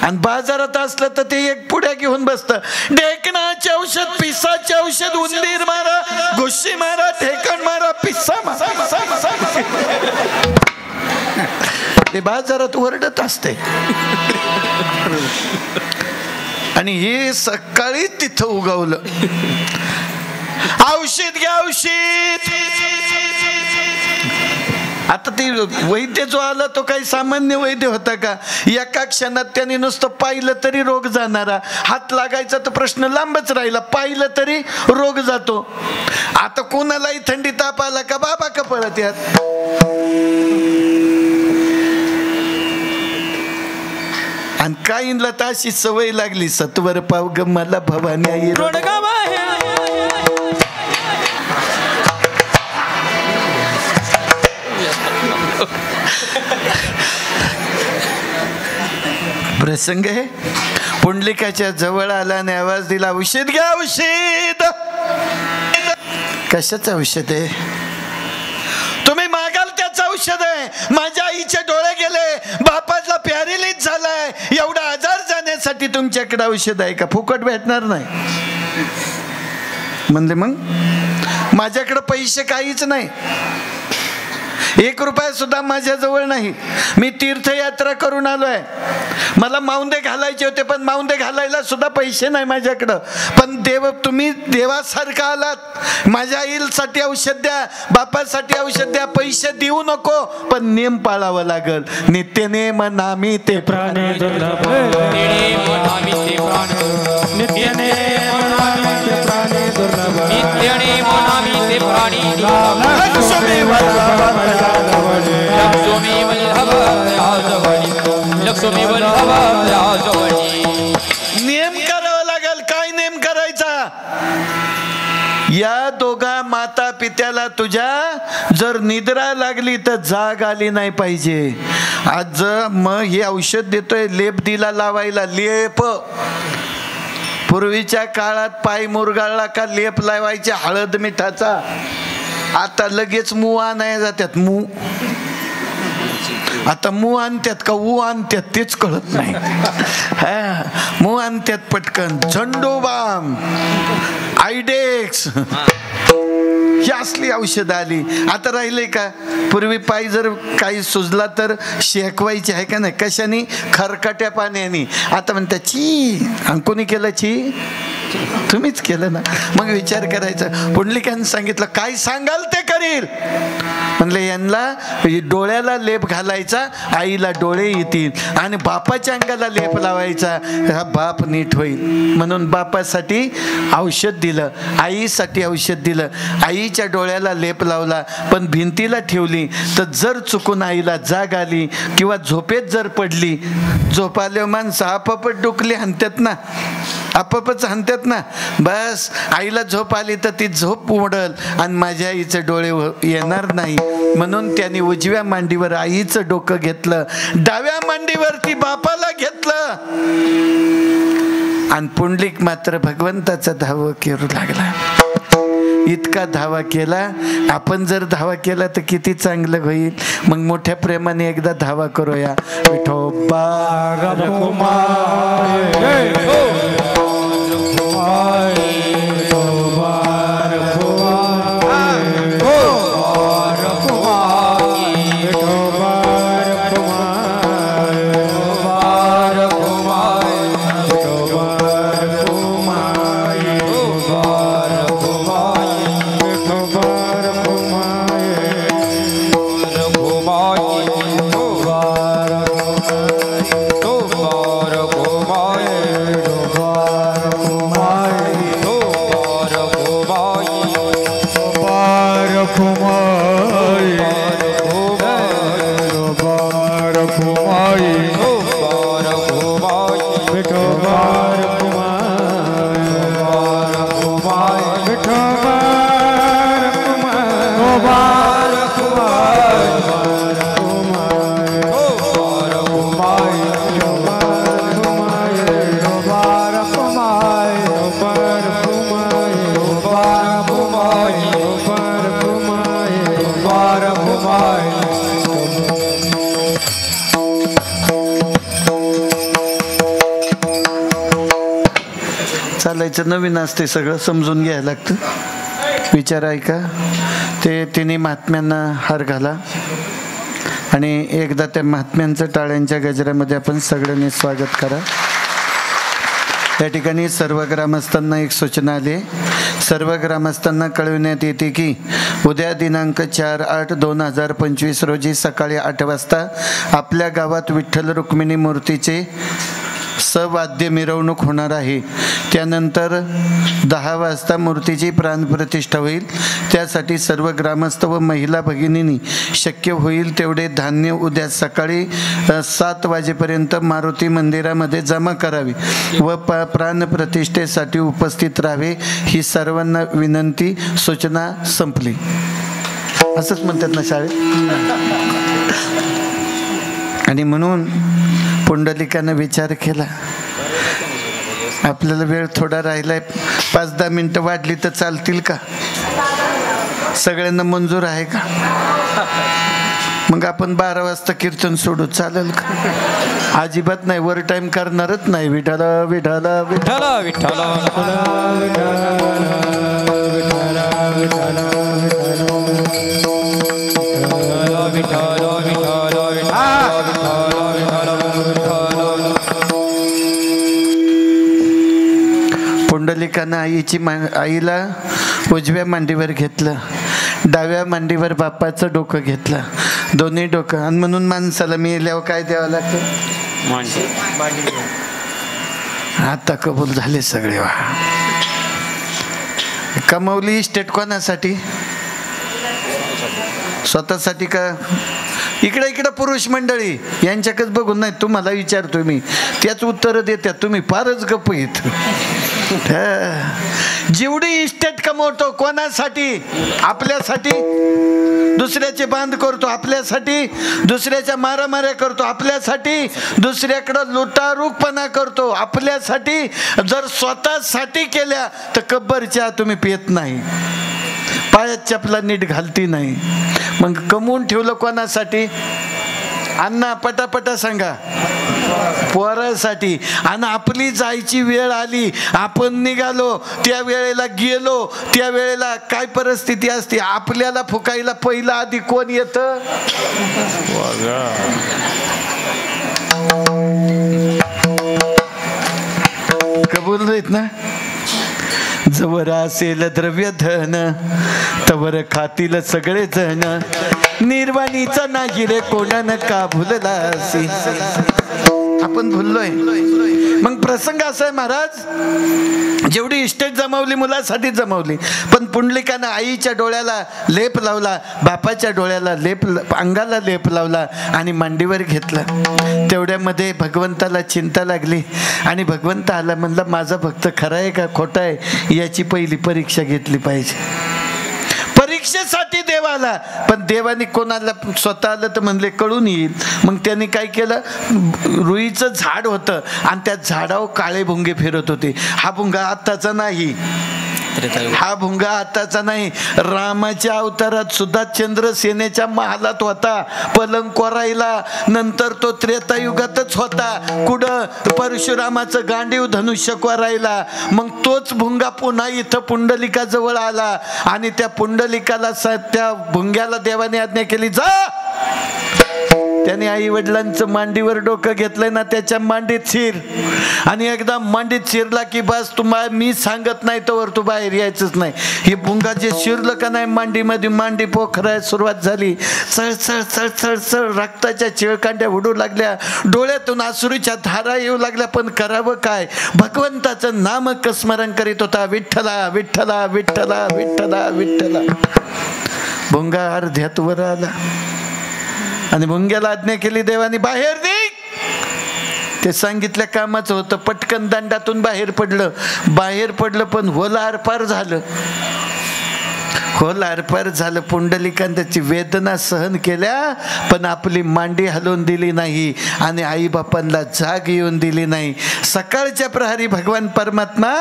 आणि बाजारात असलं तर ते एक पुढ्या घेऊन बसतं. ढेकणाचे औषध, पिसाचे औषध, उंदीर मारा, घुशी मारा, ढेकण मारा, पिस्सा मारा. ते बाजारात ओरडत असते. आणि हे सकाळी तिथं उगवलं. औषध घ्या, औषध. आता ती वैद्य जो आला तो काही सामान्य वैद्य होता का? एका क्षणात त्याने नुसतं पाहिलं तरी रोग जाणारा. हात लागायचा तर प्रश्न लांबच राहिला, पाहिलं तरी रोग जातो. आता कोणालाही थंडी ताप आला का बाबा का पळत यात. आणि काहींना तर अशी सवय लागली, सत्वर पाव ग मला भवानी आई. प्रसंग आहे. पुंडलिकाच्या जवळ आला आणि आवाज दिला, औषध घ्या, औषध. कशाचं औषध आहे? तुम्ही मागाल त्याचं औषध आहे. माझ्या आईचे डोळे आमच्याकडे औषध आहे का? फुकट भेटणार नाही म्हणले. मग माझ्याकडे पैसे काहीच नाही, 1 रुपया सुद्धा माझ्याजवळ नाही. मी तीर्थयात्रा करून आलोय, मला माऊंदे घालायचे होते पण माऊंदे घालायला सुद्धा पैसे नाही माझ्याकडं. पण देव, तुम्ही देवासारखं आलात. माझ्या आईसाठी औषध द्या, बापासाठी औषध द्या, पैसे देऊ नको, पण नियम पाळावं लागल. नित्य नेम नामी ते प्राण दुर्लभ, नित्य नेम नामी ते प्राण दुर्लभ, नित्य नेम नामी ते प्राणी दुर्लभ, लक्ष्मी वल्लभ राजवणी, लक्ष्मी वल्लभ राजवणी. नियम करावा लागेल. काय नेम करायचा? या दोघा माता पित्याला तुझ्या जर निद्रा लागली तर जाग आली नाही पाहिजे. आज मग हे औषध देतोय, लेप दिला लावायला, लेप. पूर्वीच्या काळात पाय मुरगाळला का लेप लावायचे हळद मिठाचा. आता लगेच मू आणाय जातात. मू आता मू आणतात का ऊ आणतात तेच कळत नाही. मू आणतात पटकन. झंडूबाम, आयडेक्स, ही असली औषध आली. आता राहिले का? पूर्वी पाय जर काही सुजला तर शेकवायची आहे का नाही, कशाने? खरकट्या पाण्याने. आता म्हणतात छी. आणि कोणी केलं छी? तुम्हीच केलं ना. मग विचार करायचा. पुंडलिकांनी सांगितलं काय सांगाल ते करील. म्हणले यांना डोळ्याला लेप घालायचा, आईला डोळे येतील, आणि बापाच्या अंगाला लेप लावायचा, हा बाप नीट होईल. म्हणून बापासाठी औषध दिलं, आईसाठी औषध दिलं. आईच्या डोळ्याला लेप लावला पण भिंतीला ठेवली तर जर चुकून आईला जाग आली किंवा झोपेत जर पडली, झोप आल्यावर माणसं आपापच डुकली हाणतात ना, आपापच हाणतात ना. बस आईला झोप आली तर ती झोप उडल आणि माझ्या आईचे डोळे येणार नाही. म्हणून त्याने उजव्या मांडीवर आईचं डोकं घेतलं, डाव्या मांडीवरती बापाला घेतलं, आणि पुंडलिक मात्र भगवंताचा धावा करू लागला. इतका धावा केला. आपण जर धावा केला तर किती चांगलं होईल. मग मोठ्या प्रेमाने एकदा धावा करूया. विठोबा चालायचं नवीन असते, सगळं समजून घ्यायला लागतं. विचार ऐका. ते तिन्ही महात्म्यांना हार घाला आणि एकदा त्या महात्म्यांचं टाळ्यांच्या गजरामध्ये आपण सगळ्यांनी स्वागत करा. या ठिकाणी सर्व ग्रामस्थांना एक सूचना आली. सर्व ग्रामस्थांना कळविण्यात येते की उद्या दिनांक 4/8/2025 रोजी सकाळी 8 वाजता आपल्या गावात विठ्ठल रुक्मिणी मूर्तीचे सवाद्य मिरवणूक होणार आहे. त्यानंतर 10 वाजता मूर्तीची प्राणप्रतिष्ठा होईल. त्यासाठी सर्व ग्रामस्थ व महिला भगिनींनी शक्य होईल तेवढे धान्य उद्या सकाळी 7 वाजेपर्यंत मारुती मंदिरामध्ये जमा करावे व प्राणप्रतिष्ठेसाठी उपस्थित राहावे. ही सर्वांना विनंती. सूचना संपली. असंच म्हणतात ना शाळेत. आणि म्हणून पुंडलिकानं विचार केला, आपल्याला वेळ थोडा राहिलाय, 5-10 मिनिटं वाढली तर चालतील का? सगळ्यांना मंजूर आहे का? मग आपण 12 वाजता कीर्तन सोडू चालेल का? अजिबात नाही, वर टाइम करणारच नाही. विठाला विठाला विठाला विठ्ठल पुंडलिकानं आईला उजव्या मांडीवर घेतलं, डाव्या मांडीवर बापाचं डोकं घेतलं, दोन्ही डोकं. आणि म्हणून माणसाला मेल्यावर काय द्यावं लागतं? आता कबूल झाले सगळे. वा, कमवली इस्टेट कोणासाठी? स्वतःसाठी का? इकडे पुरुष मंडळी यांच्याकच बघून नाही, तुम्हाला विचारतोय मी, त्याच उत्तर देत्या तुम्ही, फारच गप्प येत. जेवढी इस्टेट कमवतो कोणासाठी? आपल्यासाठी. दुसऱ्याचे बांध करतो आपल्यासाठी, दुसऱ्याच्या मारामाऱ्या करतो आपल्यासाठी, दुसऱ्याकडं लुटारूपणा करतो आपल्यासाठी. जर स्वतःसाठी केल्या तर कब्बरच्या तुम्ही पियत नाही, पायात चपला नीट घालती नाही. मग कमवून ठेवलं कोणासाठी? अण्णा पटापटा सांगा. पोरासाठी. आणि आपली जायची वेळ आली, आपण निघालो, त्या वेळेला गेलो, त्या वेळेला काय परिस्थिती असते? आपल्याला फुकायला पहिला आधी कोण येतं? कबूल नाहीत ना? जवर असेल द्रव्य धन तवर खातील सगळे जण, निर्वाणीचा नाही रे कोणानं का भुललासी. आपण भुललोय. मग प्रसंग असा आहे महाराज, जेवढी इस्टेट जमवली मुलासाठी जमवली, पण पुंडलिकानं आईच्या डोळ्याला लेप लावला, बापाच्या डोळ्याला अंगाला लेप लावला आणि मांडीवर घेतलं. तेवढ्यामध्ये भगवंताला चिंता लागली आणि भगवंत आला, म्हणला माझा भक्त खरा आहे का खोटा आहे याची पहिली परीक्षा घेतली पाहिजे. परीक्षेसाठी देव आला, पण देवाने कोणाला स्वतः आलं तर म्हणले कळून येईल. मग त्यांनी काय केलं? रुईचं झाड होतं आणि त्या झाडावर काळे भुंगे फिरत होते. हा भुंगा आत्ताचा नाही, हा भुंगा आताचा नाही. रामाच्या अवतारात सुद्धा चंद्रसेनेच्या महालात होता पलंग कोरायला. नंतर तो त्रेतायुगातच होता, कुठं? परशुरामाचं गांडीव धनुष्य कोरायला. मग तोच भुंगा पुन्हा इथं पुंडलिकाजवळ आला आणि त्या पुंडलिकाला त्या भुंग्याला देवाने आज्ञा केली, जा. त्याने आई वडिलांचं मांडीवर डोकं घेतलंय ना, त्याच्या मांडीत शिर. आणि एकदा मांडीत शिरला की बस, तुम्हाला मी सांगत नाही तोवर तू बाहेर यायचंच नाही. हे भुंगा जे शिरलं का नाही मांडीमध्ये, मांडी पोखरायला सुरुवात झाली. चळ चळ चळ चळ चळ रक्ताच्या चिळकांड्या उडू लागल्या, डोळ्यातून अश्रूच्या धारा येऊ लागल्या. पण करावं काय? भगवंताचं नाम स्मरण करीत होता, विठ्ठला विठ्ठला विठ्ठला विठ्ठला विठ्ठला. भुंगा अर्ध्यात वर आला आणि भुंग्याला आज्ञा केली देवानी, बाहेर निघ. ते सांगितल्या कामाचं होतं. पटकन दंडातून बाहेर पडलं पण होला आरपार झालं. होला आरपार झालं. पुंडलिकाने त्याची वेदना सहन केल्या, पण आपली मांडी हलवून दिली नाही आणि आई बापांना जाग येऊन दिली नाही. सकाळच्या प्रहरी भगवान परमात्मा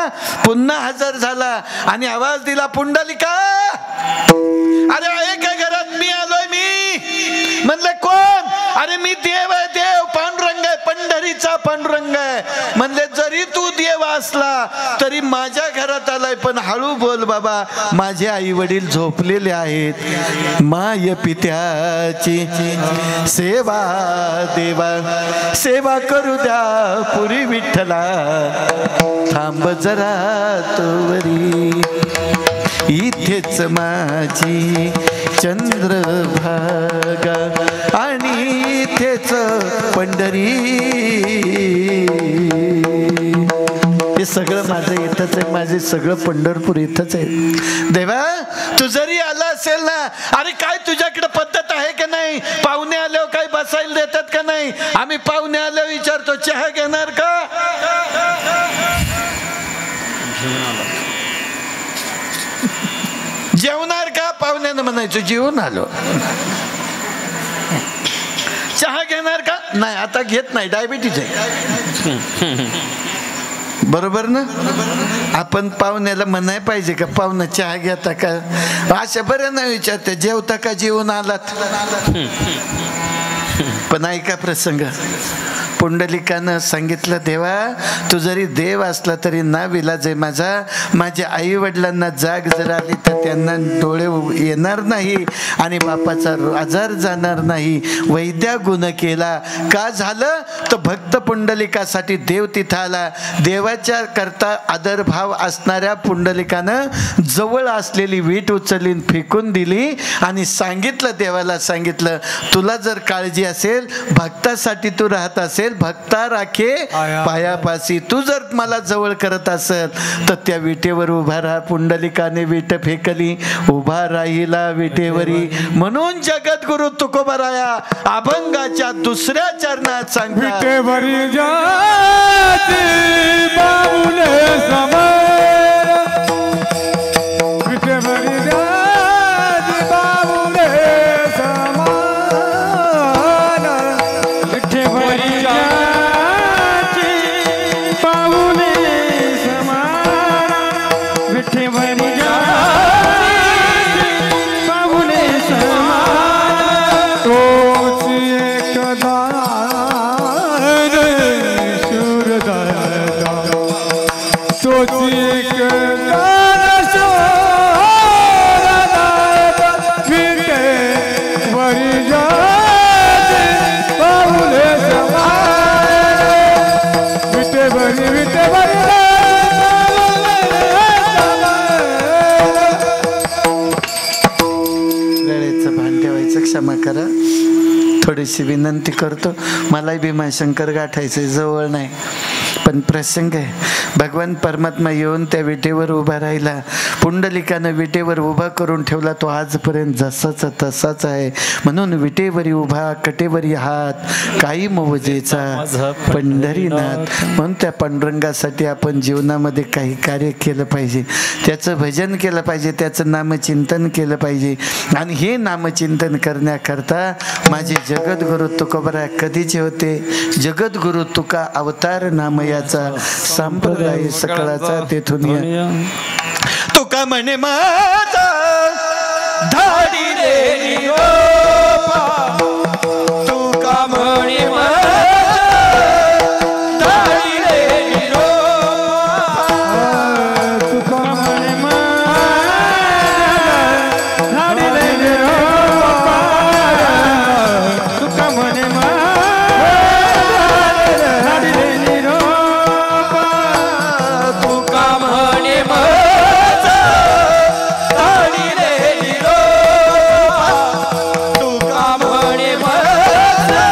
पुन्हा हजर झाला आणि आवाज दिला, पुंडलिका अरे आहे का घरात? मी आलोय. मी म्हणलं कोण? अरे मी देव आहे, देव पांडुरंग आहे, पंढरीचा पांडुरंग आहे. म्हणले जरी तू देव असला तरी माझ्या घरात आलाय, पण हळू बोल बाबा, माझे आई वडील झोपलेले आहेत. माय पित्याची सेवा देवा, सेवा करू द्या पुरी विठ्ठला, थांब जरा तोवरी, इथेच माझी चंद्रभागा आणि इथेच पंढरी. हे सगळं माझं इथंच आहे, माझे सगळं पंढरपूर इथंच आहे. देवा तू जरी आला असेल ना, अरे काय तुझ्याकडे पद्धत आहे का नाही? पाहुणे आल्यावर काय बसायला देतात का नाही? आम्ही पाहुणे आल्यावर विचारतो, चहा घेणार का? जेवणार का? पाहुण्यानं म्हणायचं जेवून आलो. चहा घेणार का? नाही आता घेत नाही, डायबिटीज आहे. बरोबर ना? आपण पाहुण्याला म्हणाय पाहिजे का पाहुणा चहा घेता का, अशा बऱ्या नाही विचारते, जेवता का जेवून आलात. पण ऐका प्रसंग, पुंडलिकानं सांगितलं, देवा तू जरी देव असला तरी ना विलाज आहे माझा. माझ्या आई वडिलांना जाग जर आली तर त्यांना डोळे येणार नाही आणि बापाचा आजार जाणार नाही. वैद्या गुण केला का झालं तर भक्त पुंडलिकासाठी देव तिथं आला. देवाच्या करता आदरभाव असणाऱ्या पुंडलिकानं जवळ असलेली वीट उचलली फेकून दिली आणि सांगितलं, देवाला सांगितलं, तुला जर काळजी असेल, भक्तासाठी तू राहत असेल, भक्ता राखे पायापासी, तू जर मला जवळ करत असेल तर त्या विटेवर उभा राहा. पुंडलिकाने विट फेकली, उभा राहिला विटेवरी. म्हणून जगद्गुरु तुकोबराया अभंगाच्या दुसऱ्या चरणात सांगतात, विटेवरी जाती बाबुले समय, विटेवरी जाती बाबुले समय, विटेवरी जाती बाबुले समय, विटेवरी जाती बाबुले समय. तोच एक दान शूरदाता, तोच एक दान शूरदाता, विटेवरी जाती बाबुले समय, विटेवरी विटेवरी वेळेचं भान ठेवायचं, क्षमा करा. थोडीशी विनंती करतो, मलाही भीमाशंकर गाठायचे जवळ नाही, पण प्रसंग आहे. भगवान परमात्मा येऊन त्या विटेवर उभा राहिला. पुंडलिकानं विटेवर उभा करून ठेवला, तो आजपर्यंत जसाचा तसाच आहे. म्हणून विटेवरी उभा, कटेवरी हात, काही मोजेचा पंढरीनाथ. म्हणून त्या पांडुरंगासाठी आपण जीवनामध्ये काही कार्य केलं पाहिजे, त्याचं भजन केलं पाहिजे, त्याचं नामचिंतन केलं पाहिजे. आणि हे नामचिंतन करण्याकरता माझे जगद्गुरु तुकोबरा कधीचे होते? जगद्गुरु तुका अवतार नामयाचा संप्रदाय सकळाचा तेथून या. तुका म्हणे माझा धाडी रे निरोपा, तुका म्हणे माझा धाडी रे निरोपा, तुका म्हणे माझा धाडी रे निरोपा, तुका म्हणे माझा धाडी रे निरोपा, तुका म्हणे माझा धाडी रे निरोपा, तुका म्हणे माझा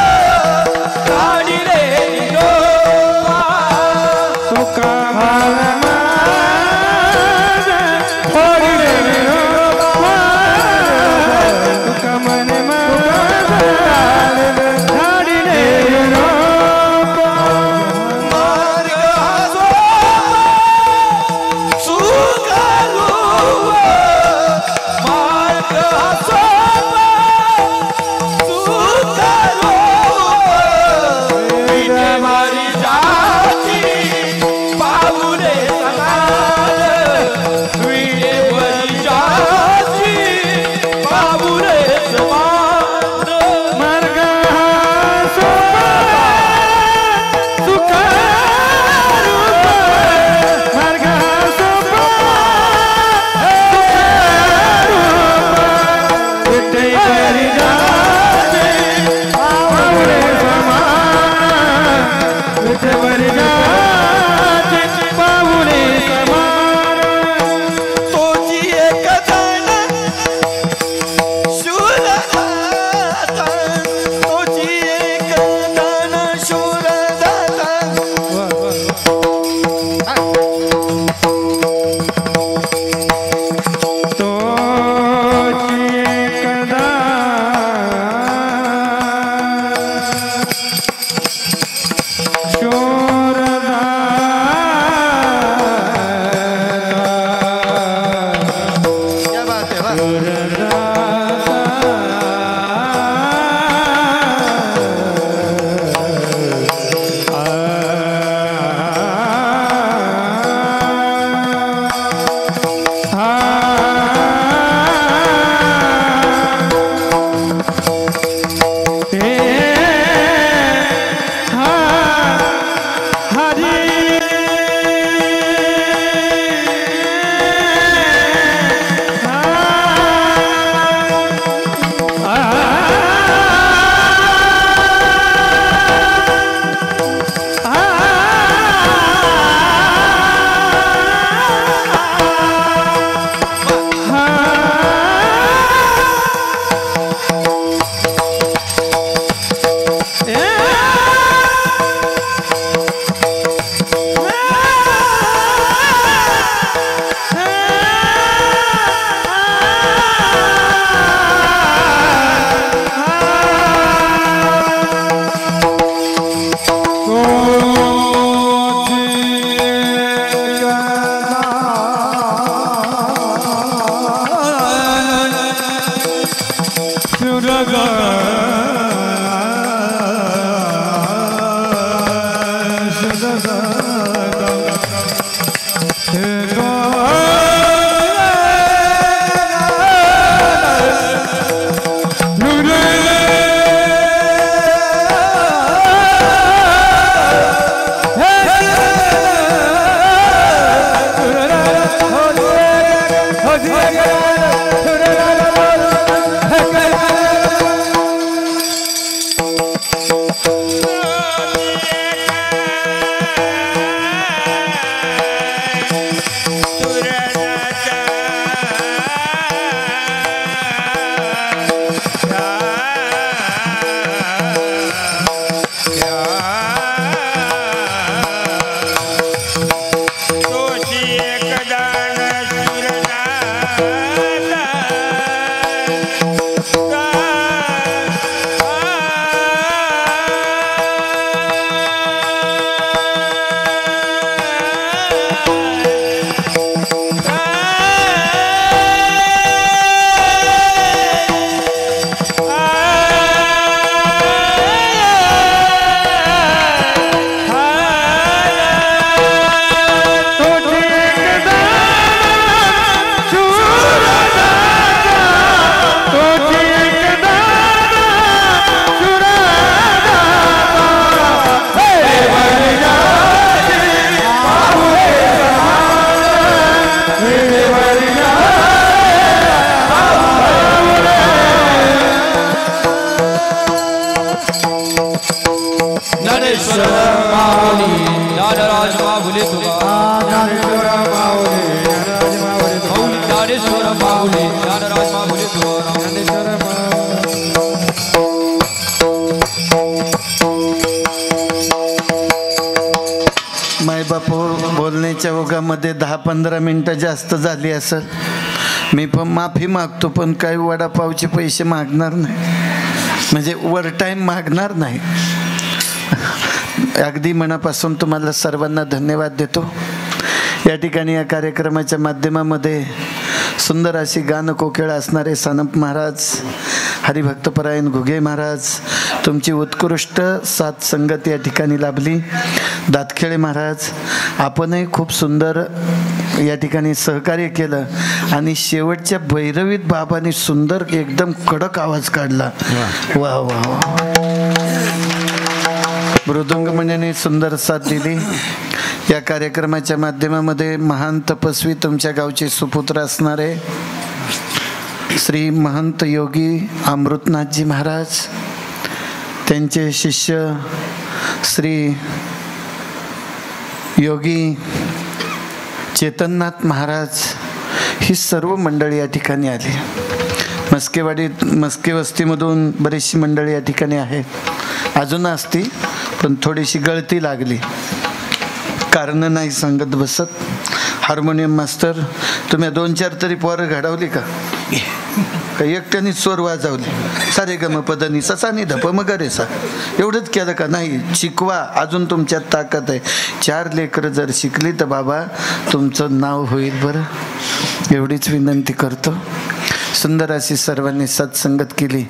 मायबापू बोलण्याच्या ओघामध्ये 10-15 मिनटं जास्त झाली असेल. मी पण माफी मागतो, पण काही वडापावचे पैसे मागणार नाही, म्हणजे ओव्हर टाईम मागणार नाही. अगदी मनापासून तुम्हाला सर्वांना धन्यवाद देतो. या ठिकाणी या कार्यक्रमाच्या माध्यमामध्ये सुंदर अशी गाणं कोकिळ असणारे सानप महाराज, हरिभक्तपरायण घुगे महाराज, तुमची उत्कृष्ट साथ संगत या ठिकाणी लाभली. दातखेळे महाराज, आपणही खूप सुंदर या ठिकाणी सहकार्य केलं. आणि शेवटच्या भैरवीत बाबांनी सुंदर एकदम कडक आवाज काढला. वा वा वा. मृदुंग मंडळीने सुंदर साथ दिली. या कार्यक्रमाच्या माध्यमामध्ये महान तपस्वी तुमच्या गावचे सुपुत्र असणारे श्री महंत योगी अमृतनाथजी महाराज, त्यांचे शिष्य श्री योगी चेतननाथ महाराज, ही सर्व मंडळी या ठिकाणी आली. मस्के वस्तीमधून बरीचशी मंडळी या ठिकाणी आहेत. अजून असती पण थोडीशी गळती लागली, कारण नाही सांगत बसत. हार्मोनियम मास्टर, तुम्ही 2-4 तरी पोरं घडवली का? एकट्याने स्वर वाजवली. सारे गम पदनी ससा नि धप मगरे सा, एवढंच केलं का? नाही, शिकवा, अजून तुमच्यात ताकद आहे. 4 लेकरं जर शिकली तर बाबा तुमचं नाव होईल बरं. एवढीच विनंती करतो. सुंदर अशी सर्वांनी सत्संगत केली.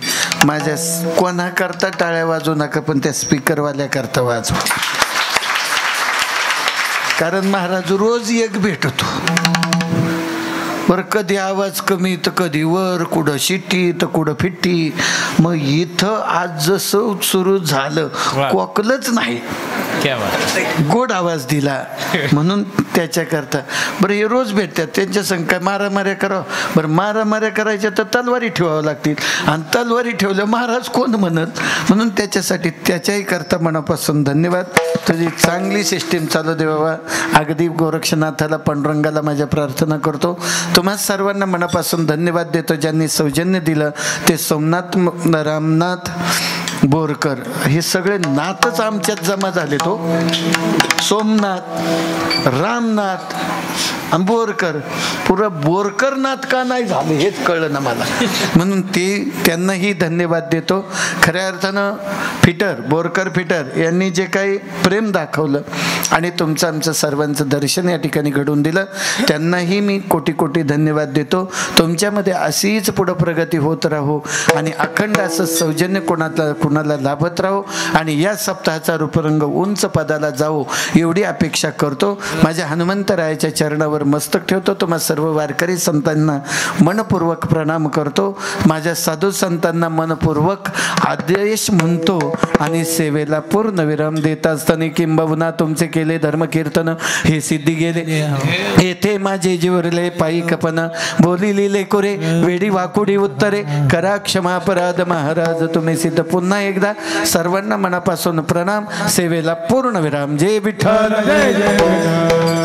माझ्या कोणाकरता टाळ्या वाजवू नका, पण त्या स्पीकरवाल्या करता वाजवा. कारण महाराज रोज एक भेटतो बरं. कधी आवाज कमी तर कधी वर, कुठं शिट्टी तर कुठं फिट्टी. मग इथं आज जसं सुरू झालं, कोकलंच नाही, गोड आवाज दिला म्हणून त्याच्याकरता. बरं, हे रोज भेटतात, त्यांच्या संग काय मारामाऱ्या करावं? बरं, मारामाऱ्या करायच्या तर तलवारी ठेवावं लागतील, आणि तलवारी ठेवल्या महाराज कोण म्हणत? म्हणून त्याच्यासाठी त्याच्याही करता मनापासून धन्यवाद. तुझी चांगली सिस्टीम चालू दे बाबा. अगदी गोरक्षनाथाला पांडुरंगाला माझ्या प्रार्थना करतो. तुम्हा सर्वांना मनापासून धन्यवाद देतो. ज्यांनी सौजन्य दिलं ते सोमनाथ रामनाथ बोरकर, हे सगळे नाथच आमच्यात जमा झाले. तो सोमनाथ रामनाथ बोरकर, पुरं बोरकरनाथ का नाही झाले हेच कळलं ना मला. म्हणून त्यांनाही धन्यवाद देतो. खऱ्या अर्थानं बोरकर फिटर यांनी जे काही प्रेम दाखवलं आणि तुमचं आमचं सर्वांचं दर्शन या ठिकाणी घडवून दिलं, त्यांनाही मी कोटी कोटी धन्यवाद देतो. तुमच्यामध्ये अशीच पुढं प्रगती होत राहो आणि अखंड असं सौजन्य कुणाला लाभत राहो आणि या सप्ताहाचा रूपरंग उंच पदाला जावो एवढी अपेक्षा करतो. माझ्या हनुमंतरायाच्या चरणावर पायावर मस्तक ठेवतो. तुम्हा सर्व वारकरी संतांना मनपूर्वक प्रणाम करतो. माझ्या साधू संतांना मनपूर्वक आदेश म्हणतो आणि सेवेला पूर्ण विराम देत असताना किंबहुना तुमचे केले धर्मकीर्तन हे सिद्धी गेले. येथे माझे जीवरले पायी कपन बोलिली लेकुरे वेडी वाकुडी उत्तरे करा क्षमा अपराध महाराज तुम्ही सिद्ध. पुन्हा एकदा सर्वांना मनापासून प्रणाम. सेवेला पूर्ण विराम. जय विठ्ठल. जय जय विठ्ठल.